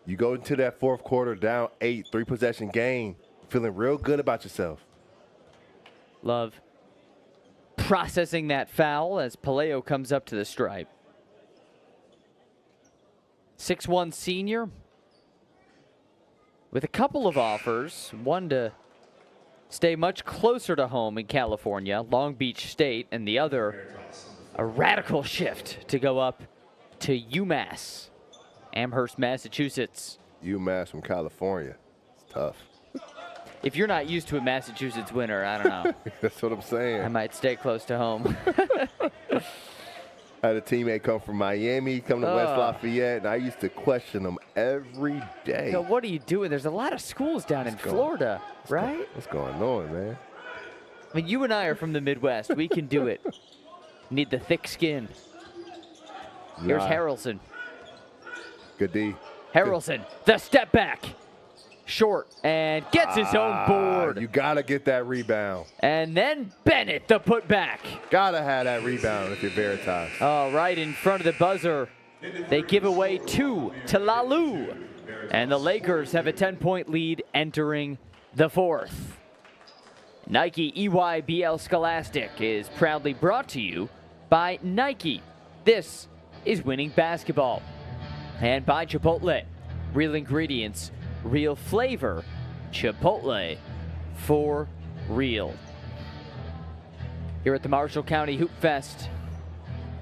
You go into that fourth quarter down 8, 3-possession game, feeling real good about yourself. Love processing that foul as Paleo comes up to the stripe. 6'1" senior with a couple of offers, one to stay much closer to home in California, Long Beach State, and the other a radical shift to go up to UMass, Amherst, Massachusetts. UMass from California. It's tough. If you're not used to a Massachusetts winter, I don't know. That's what I'm saying. I might stay close to home. I had a teammate come from Miami, come to West Lafayette, and I used to question them every day. Yo, what are you doing? There's a lot of schools down in Florida, right? What's going on, man? I mean, you and I are from the Midwest. We can do it. Need the thick skin. Here's Harrelson. Good D. Harrelson, the step back. Short, and gets his own board. You got to get that rebound. And then Bennett, the putback. Got to have that rebound if you're Veritas. All right, in front of the buzzer. They give away 2 to Lalu. And the Lakers have a 10-point lead entering the fourth. Nike EYBL Scholastic is proudly brought to you by Nike. This is Winning Basketball. And by Chipotle. Real ingredients, real flavor. Chipotle for real. Here at the Marshall County Hoopfest,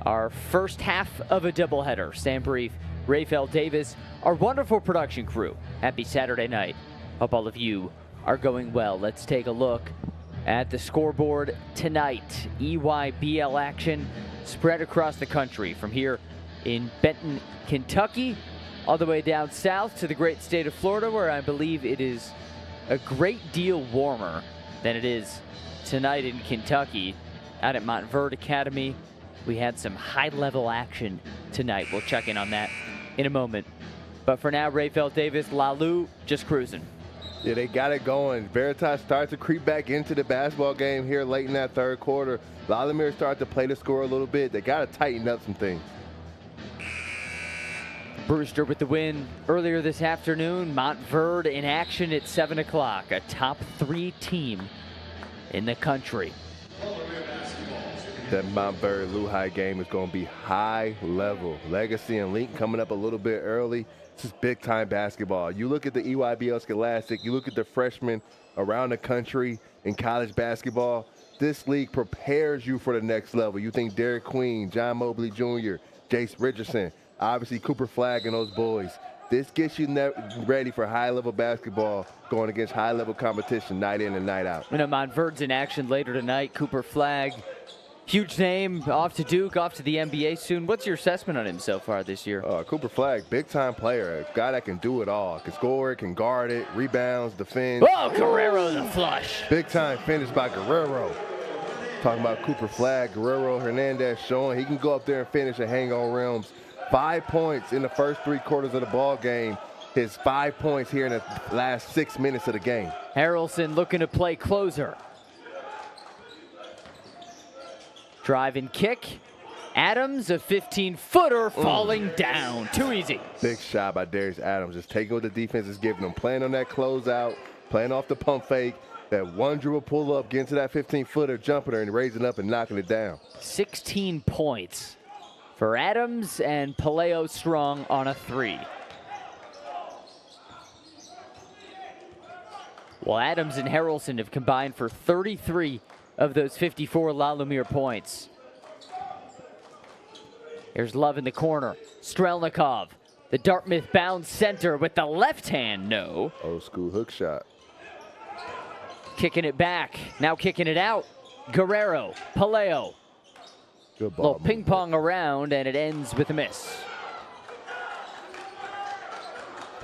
our first half of a doubleheader. Sam Brief, Rafael Davis, our wonderful production crew. Happy Saturday night. Hope all of you are going well. Let's take a look at the scoreboard tonight. EYBL action spread across the country from here in Benton, Kentucky, all the way down south to the great state of Florida, where I believe it is a great deal warmer than it is tonight in Kentucky. Out at Montverde Academy, we had some high-level action tonight. We'll check in on that in a moment. But for now, Rafael Davis, Lalu just cruising. Yeah, they got it going. Veritas starts to creep back into the basketball game here late in that third quarter. Lumiere started to play the score a little bit. They got to tighten up some things. Brewster with the win earlier this afternoon. Montverde in action at 7 o'clock. A top 3 team in the country. That Montverde Lehigh game is going to be high level. Legacy and Link coming up a little bit early. This is big time basketball. You look at the EYBL Scholastic, you look at the freshmen around the country in college basketball. This league prepares you for the next level. You think Derek Queen, John Mobley Jr., Jace Richardson, obviously Cooper Flagg and those boys. This gets you ready for high-level basketball going against high-level competition night in and night out. You know, Montverde's in action later tonight. Cooper Flagg, huge name, off to Duke, off to the NBA soon. What's your assessment on him so far this year? Cooper Flagg, big-time player, a guy that can do it all. Can score it, can guard it, rebounds, defend. Oh, Guerrero the flush. Big-time finish by Guerrero. Talking about Cooper Flagg, Guerrero Hernandez showing he can go up there and finish and hang on rims. 5 points in the first 3 quarters of the ball game. His 5 points here in the last 6 minutes of the game. Harrelson looking to play closer. Drive and kick. Adams, a 15-footer falling down. Too easy. Big shot by Darius Adams. Just taking what the defense is giving him. Playing on that closeout, playing off the pump fake. That one dribble pull up, getting to that 15-footer, jumping her and raising up and knocking it down. 16 points for Adams, and Paleo strong on a 3. Well, Adams and Harrelson have combined for 33 of those 54 La Lumiere points. Here's Love in the corner. Strelnikov, the Dartmouth-bound center with the left hand, no. Old school hook shot. Kicking it back, now kicking it out. Guerrero, Paleo. Good ball. Little ping pong around, and it ends with a miss.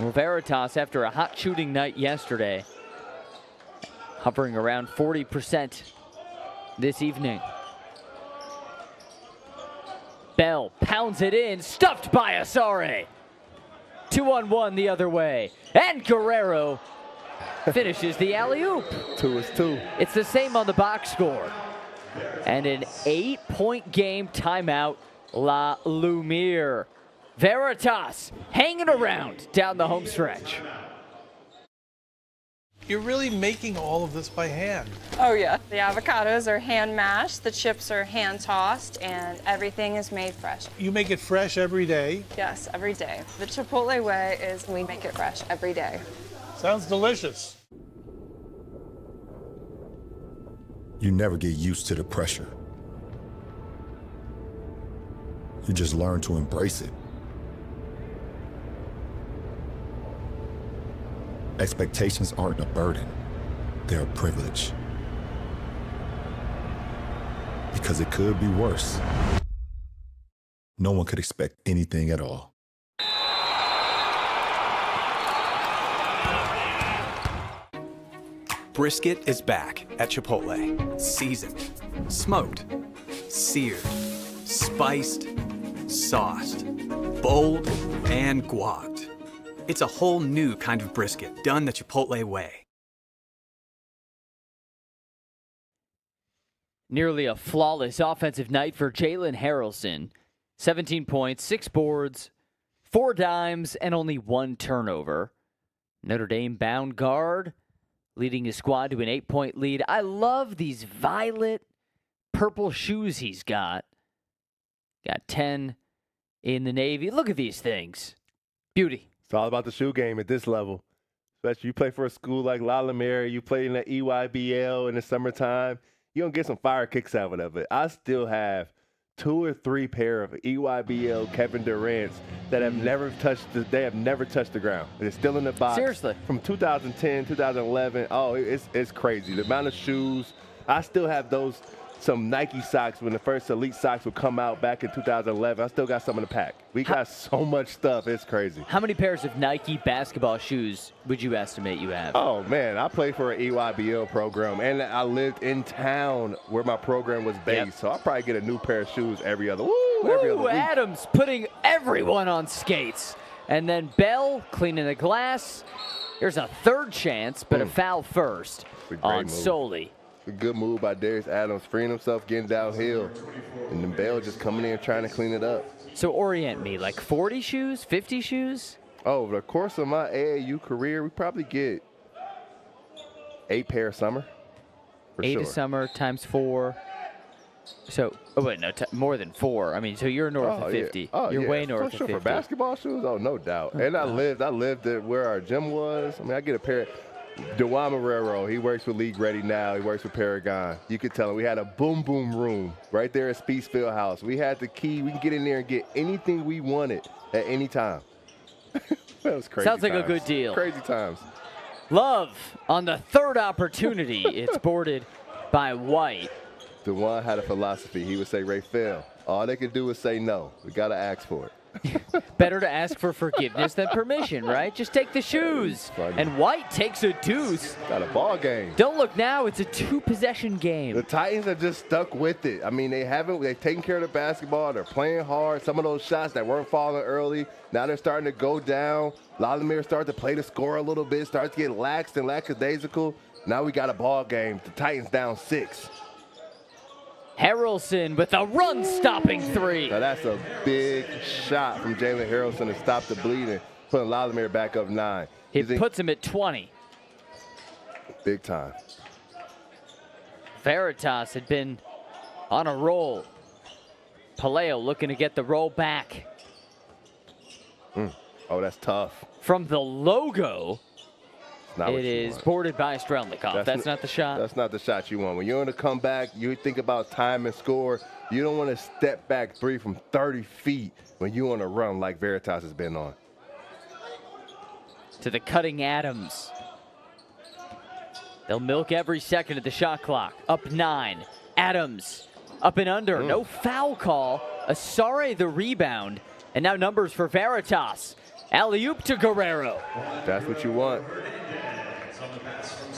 Well, Veritas, after a hot shooting night yesterday, hovering around 40% this evening. Bell pounds it in, stuffed by Asare. 2-on-1 the other way, and Guerrero finishes the alley-oop. 2 is 2. It's the same on the box score. And an 8-point game timeout, La Lumiere. Veritas hanging around down the home stretch. You're really making all of this by hand. Oh yeah. The avocados are hand mashed, the chips are hand tossed, and everything is made fresh. You make it fresh every day. Yes, every day. The Chipotle way is we make it fresh every day. Sounds delicious. You never get used to the pressure. You just learn to embrace it. Expectations aren't a burden, they're a privilege. Because it could be worse. No one could expect anything at all. Brisket is back at Chipotle. Seasoned, smoked, seared, spiced, sauced, bold, and guacced. It's a whole new kind of brisket done the Chipotle way. Nearly a flawless offensive night for Jalen Harrelson. 17 points, 6 boards, 4 dimes, and only 1 turnover. Notre Dame bound guard, leading his squad to an 8-point lead. I love these violet purple shoes he's got. Got 10 in the Navy. Look at these things. Beauty. It's all about the shoe game at this level. Especially you play for a school like La Lumiere, you play in the EYBL in the summertime, you're going to get some fire kicks out of it. I still have 2 or 3 pair of EYBL Kevin Durant's that have never touched the ground. They're still in the box. Seriously. From 2010, 2011. Oh, it's crazy. The amount of shoes. I still have some Nike socks when the first Elite socks would come out back in 2011. I still got some in the pack. We got so much stuff. It's crazy. How many pairs of Nike basketball shoes would you estimate you have? Oh, man. I played for an EYBL program, and I lived in town where my program was based. Yep. So I probably get a new pair of shoes every other week. Adams putting everyone on skates. And then Bell cleaning the glass. Here's a third chance, but a foul first on Soli. A good move by Darius Adams, freeing himself, getting downhill. And then Bell just coming in trying to clean it up. So orient me, like 40 shoes, 50 shoes? Oh, over the course of my AAU career, we probably get 8 pair a summer. For 8 sure. a summer times 4. So, oh wait, no, more than 4. I mean, so you're north of 50. Yeah. Oh, you're yeah. way north for of sure. 50. For basketball shoes, oh, no doubt. And I lived at where our gym was. I mean, I get a pair. Dewan Marrero, he works for League Ready now. He works for Paragon. You could tell him we had a boom room right there at Speeds Field House. We had the key. We can get in there and get anything we wanted at any time. That was crazy. Sounds like times. a good deal. Crazy times. Love on the third opportunity. It's boarded by White. Dewan had a philosophy. He would say, Raphael, all they could do is say no. We got to ask for it. Better to ask for forgiveness than permission, right? Just take the shoes. And White takes a deuce. Got a ball game. Don't look now. It's a 2-possession game. The Titans have just stuck with it. I mean, they've taken care of the basketball. They're playing hard. Some of those shots that weren't falling early, now they're starting to go down. La Lumiere started to play the score a little bit, starts to get lax and lackadaisical. Now we got a ball game. The Titans down 6. Harrelson with a run-stopping three. Now that's a big shot from Jalen Harrelson to stop the bleeding, putting Lumiere back up 9. He puts him at 20. Big time. Veritas had been on a roll. Paleo looking to get the roll back. Oh, that's tough. From the logo, it is want. boarded by Strelnikov. That's not the shot. That's not the shot you want. When you're on a comeback, you think about time and score. You don't want to step back 3 from 30 feet when you're on a run like Veritas has been on. To the cutting Adams. They'll milk every second of the shot clock. Up 9. Adams up and under. No foul call. Asare the rebound. And now numbers for Veritas. Alley-oop to Guerrero. That's what you want.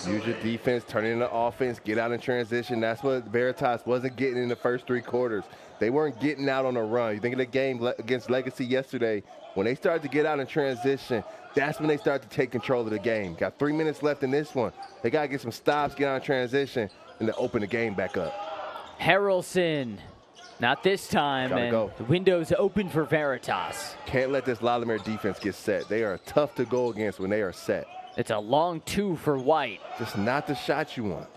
Use your defense, turn it into offense, get out in transition. That's what Veritas wasn't getting in the first 3 quarters. They weren't getting out on a run. You think of the game against Legacy yesterday. When they started to get out in transition, that's when they started to take control of the game. Got 3 minutes left in this one. They got to get some stops, get out in transition, and then open the game back up. Harrelson, not this time, and the window's open for Veritas. Can't let this Lumiere defense get set. They are tough to go against when they are set. It's a long 2 for White. Just not the shot you want.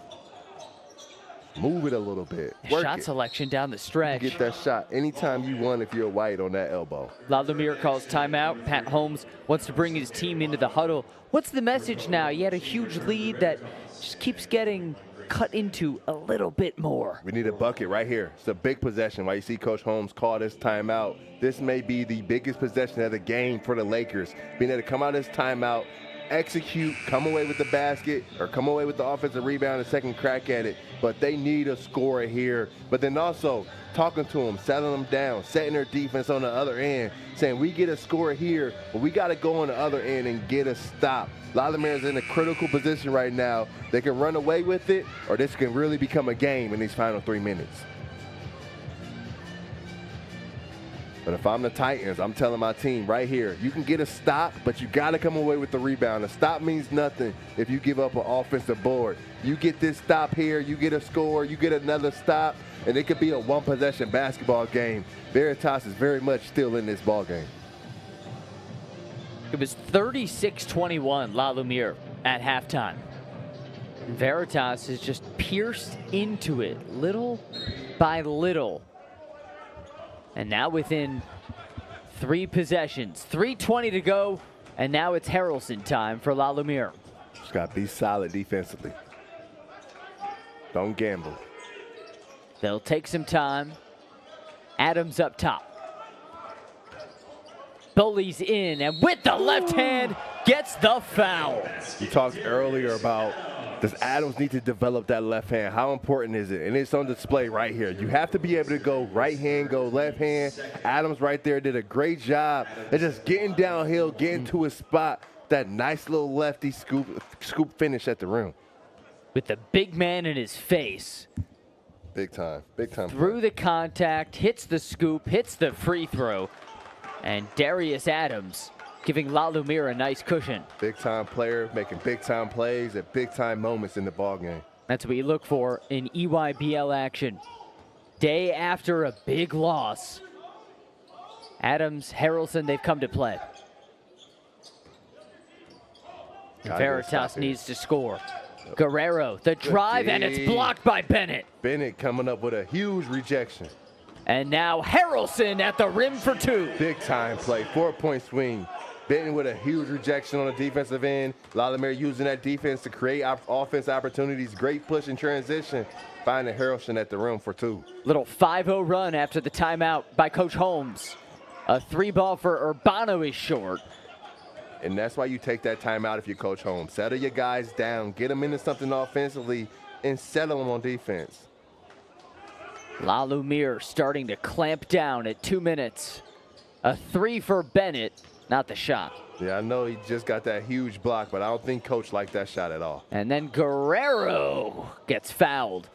Move it a little bit. Work selection down the stretch. Get that shot anytime you want if you're White on that elbow. Lumiere calls timeout. Pat Holmes wants to bring his team into the huddle. What's the message now? You had a huge lead that just keeps getting cut into a little bit more. We need a bucket right here. It's a big possession. Why you see Coach Holmes call this timeout. This may be the biggest possession of the game for the Lakers. Being able to come out of this timeout, execute, come away with the basket, or come away with the offensive rebound and second crack at it. But they need a scorer here. But then also talking to them, settling them down, setting their defense on the other end, saying we get a scorer here, but we got to go on the other end and get a stop. Lumiere is in a critical position right now. They can run away with it, or this can really become a game in these final 3 minutes. But if I'm the Titans, I'm telling my team right here, you can get a stop, but you got to come away with the rebound. A stop means nothing if you give up an offensive board. You get this stop here, you get a score, you get another stop, and it could be a one-possession basketball game. Veritas is very much still in this ball game. It was 36-21 Lumiere at halftime. Veritas has just pierced into it little by little. And now within 3 possessions, 3:20 to go, and now it's Harrelson time for Lumiere. Just got to be solid defensively. Don't gamble. They'll take some time. Adams up top. Bullies in, and with the left hand, gets the foul. You talked earlier about, does Adams need to develop that left hand? How important is it? And it's on display right here. You have to be able to go right hand, go left hand. Adams right there did a great job at just getting downhill, getting to his spot. That nice little lefty scoop finish at the rim. With the big man in his face. Big time, big time. Through the contact, hits the scoop, hits the free throw. And Darius Adams giving Lumiere a nice cushion. Big time player, making big time plays at big time moments in the ball game. That's what you look for in EYBL action. Day after a big loss. Adams, Harrelson, they've come to play. Veritas needs to score. Guerrero, the drive, and it's blocked by Bennett. Bennett coming up with a huge rejection. And now Harrelson at the rim for 2. Big time play, 4-point swing. Bennett with a huge rejection on the defensive end. Lumiere using that defense to create offense opportunities. Great push in transition. Finding Harrelson at the rim for 2. Little 5-0 run after the timeout by Coach Holmes. A 3-ball for Urbano is short. And that's why you take that timeout if you're Coach Holmes. Settle your guys down, get them into something offensively, and settle them on defense. Lumiere starting to clamp down at 2 minutes. A 3 for Bennett, not the shot. Yeah, I know he just got that huge block, but I don't think Coach liked that shot at all. And then Guerrero gets fouled.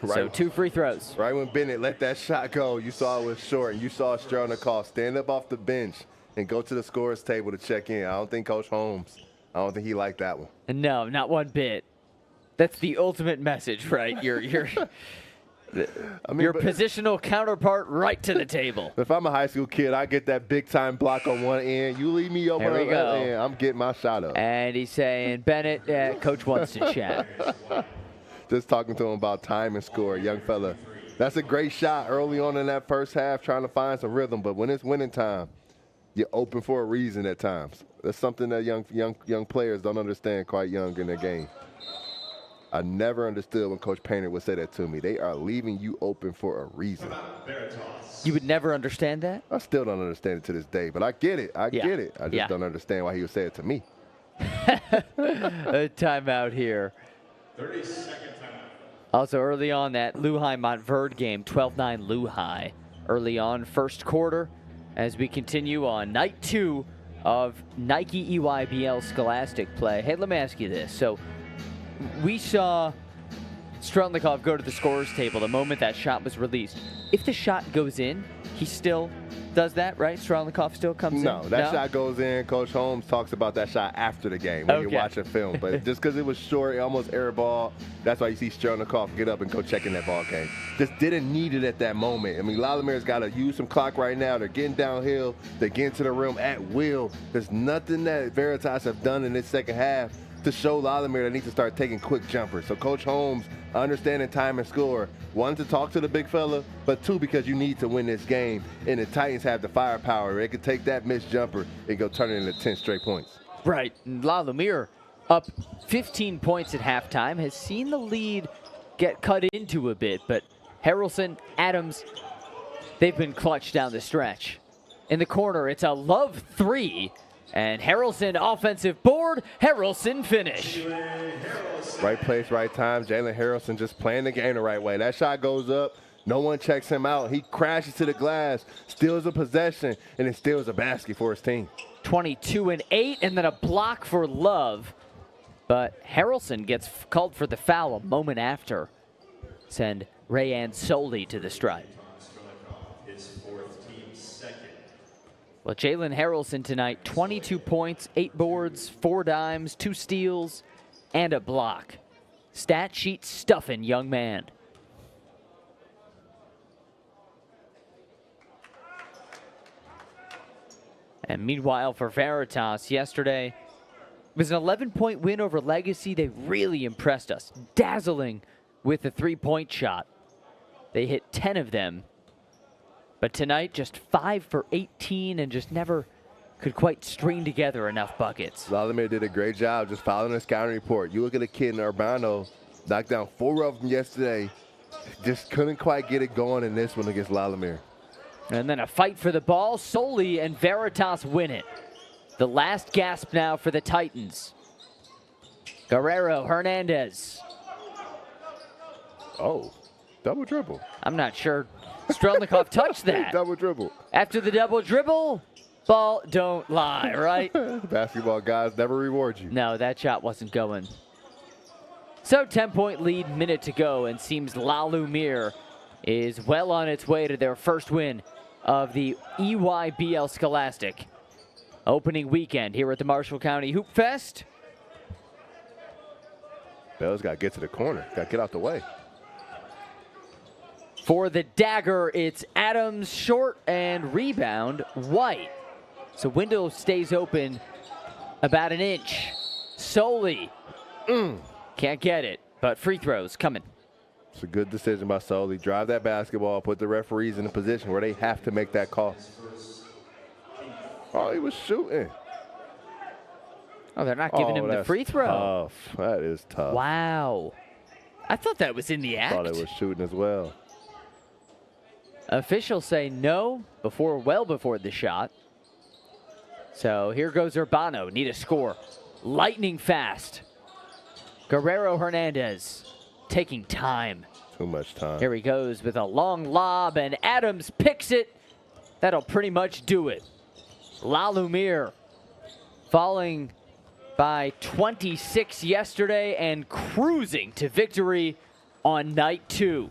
Right. So 2 free throws. Right when Bennett let that shot go, you saw it was short, and you saw Strelnikov stand up off the bench and go to the scorer's table to check in. I don't think Coach Holmes, I don't think he liked that one. No, not one bit. That's the ultimate message, right? You're Your positional counterpart right to the table. If I'm a high school kid, I get that big-time block on one end. You leave me over on the other end, I'm getting my shot up. And he's saying, Bennett, coach wants to chat. Just talking to him about time and score, young fella. That's a great shot early on in that first half, trying to find some rhythm. But when it's winning time, you're open for a reason at times. That's something that young players don't understand quite young in their game. I never understood when Coach Painter would say that to me. They are leaving you open for a reason. You would never understand that? I still don't understand it to this day, but I get it. I get it. I just don't understand why he would say it to me. A timeout here. 30-second timeout. Also early on that Lehigh-Montverde game, 12-9 Lehigh. Early on, first quarter, as we continue on night 2 of Nike EYBL Scholastic play. Hey, let me ask you this. So we saw Strelnikov go to the scorer's table the moment that shot was released. If the shot goes in, he still does that, right? Strelnikov still comes in? No, that shot goes in. Coach Holmes talks about that shot after the game when you're watching film. But just because it was short, it almost air ball, that's why you see Strelnikov get up and go check in that ball game. Just didn't need it at that moment. I mean, Lallemire's got to use some clock right now. They're getting downhill. They're getting to the rim at will. There's nothing that Veritas have done in this second half to show Lallimere they need to start taking quick jumpers. So Coach Holmes, understanding time and score, one, to talk to the big fella, but two, because you need to win this game. And the Titans have the firepower. They could take that missed jumper and go turn it into 10 straight points. Right. Lallimere up 15 points at halftime, has seen the lead get cut into a bit, but Harrelson, Adams, they've been clutch down the stretch. In the corner, it's a Love 3. And Harrelson offensive board, Harrelson finish. Right place, right time. Jalen Harrelson just playing the game the right way. That shot goes up. No one checks him out. He crashes to the glass, steals a possession, and then steals a basket for his team. 22 and 8, and then a block for Love. But Harrelson gets called for the foul a moment after. Send Rayan Soley to the stripe. Well, Jalen Harrelson tonight, 22 points, 8 boards, 4 dimes, 2 steals, and a block. Stat sheet stuffing young man. And meanwhile for Veritas, yesterday, it was an 11-point win over Legacy. They really impressed us, dazzling with the 3-point shot. They hit 10 of them. But tonight, just 5 for 18 and just never could quite string together enough buckets. Lallimere did a great job just following the scouting report. You look at a kid in Urbano, knocked down 4 of them yesterday, just couldn't quite get it going in this one against Lallimere. And then a fight for the ball. Soley and Veritas win it. The last gasp now for the Titans. Guerrero Hernandez. Oh, double dribble. I'm not sure Strelnikov touched that. Double dribble. After the double dribble, ball don't lie, right? Basketball guys never reward you. No, that shot wasn't going. So 10-point lead, minute to go, and seems Lumiere is well on its way to their first win of the EYBL Scholastic opening weekend here at the Marshall County Hoopfest. Bell's got to get to the corner. Got to get out the way. For the dagger, it's Adams short and rebound White. So window stays open about an inch. Soley can't get it, but free throws coming. It's a good decision by Soley. Drive that basketball, put the referees in a position where they have to make that call. Oh, he was shooting. Oh, they're not giving him the free throw. Tough. That is tough. Wow. I thought that was in the act. Thought it was shooting as well. Officials say no well before the shot. So here goes Urbano. Need a score. Lightning fast. Guerrero Hernandez taking time. Too much time. Here he goes with a long lob, and Adams picks it. That'll pretty much do it. Lumiere falling by 26 yesterday and cruising to victory on night 2.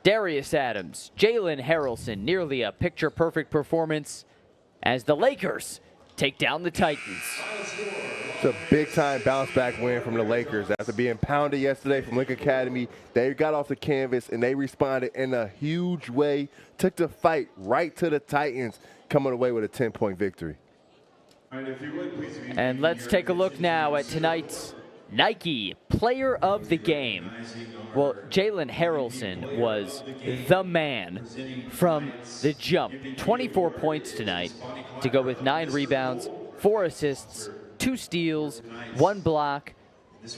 Darius Adams, Jalen Harrelson, nearly a picture-perfect performance as the Lakers take down the Titans. It's a big-time bounce-back win from the Lakers. After being pounded yesterday from Lincoln Academy, they got off the canvas and they responded in a huge way, took the fight right to the Titans, coming away with a 10-point victory. And let's take a look now at tonight's Nike Player of the Game. Well, Jalen Harrelson was the man from the jump. 24 points tonight to go with 9 rebounds, 4 assists, 2 steals, 1 block,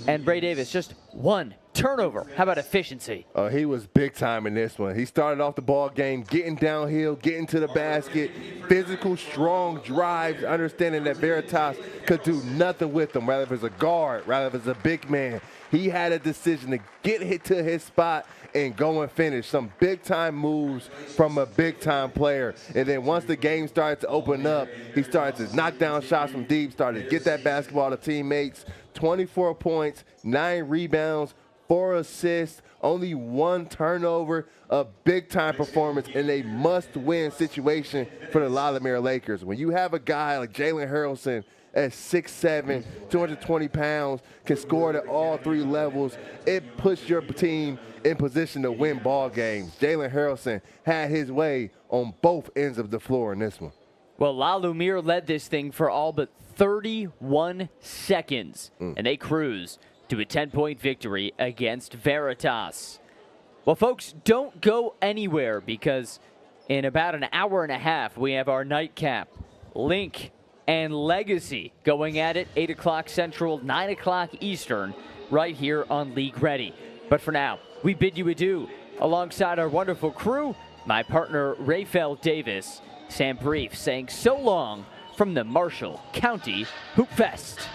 and Bray Davis just 1 turnover. How about efficiency? He was big time in this one. He started off the ball game getting downhill, getting to the basket, physical, strong drives, understanding that Veritas could do nothing with him, whether if it's a guard, whether if it's a big man. He had a decision to get hit to his spot and go and finish. Some big-time moves from a big-time player. And then once the game started to open up, he started to knock down shots from deep, started to get that basketball to teammates. 24 points, 9 rebounds, 4 assists, only 1 turnover, a big-time performance in a must-win situation for the Lumiere Lakers. When you have a guy like Jalen Harrelson at 6'7", 220 pounds, can score at all 3 levels, it puts your team in position to win ball games. Jalen Harrelson had his way on both ends of the floor in this one. Well, Lumiere led this thing for all but 31 seconds, and they cruise to a 10-point victory against Veritas. Well, folks, don't go anywhere because in about an hour and a half, we have our nightcap, Link and Legacy going at it, 8 o'clock Central, 9 o'clock Eastern, right here on League Ready. But for now, we bid you adieu. Alongside our wonderful crew, my partner, Rafael Davis, Sam Brief saying so long from the Marshall County Hoopfest.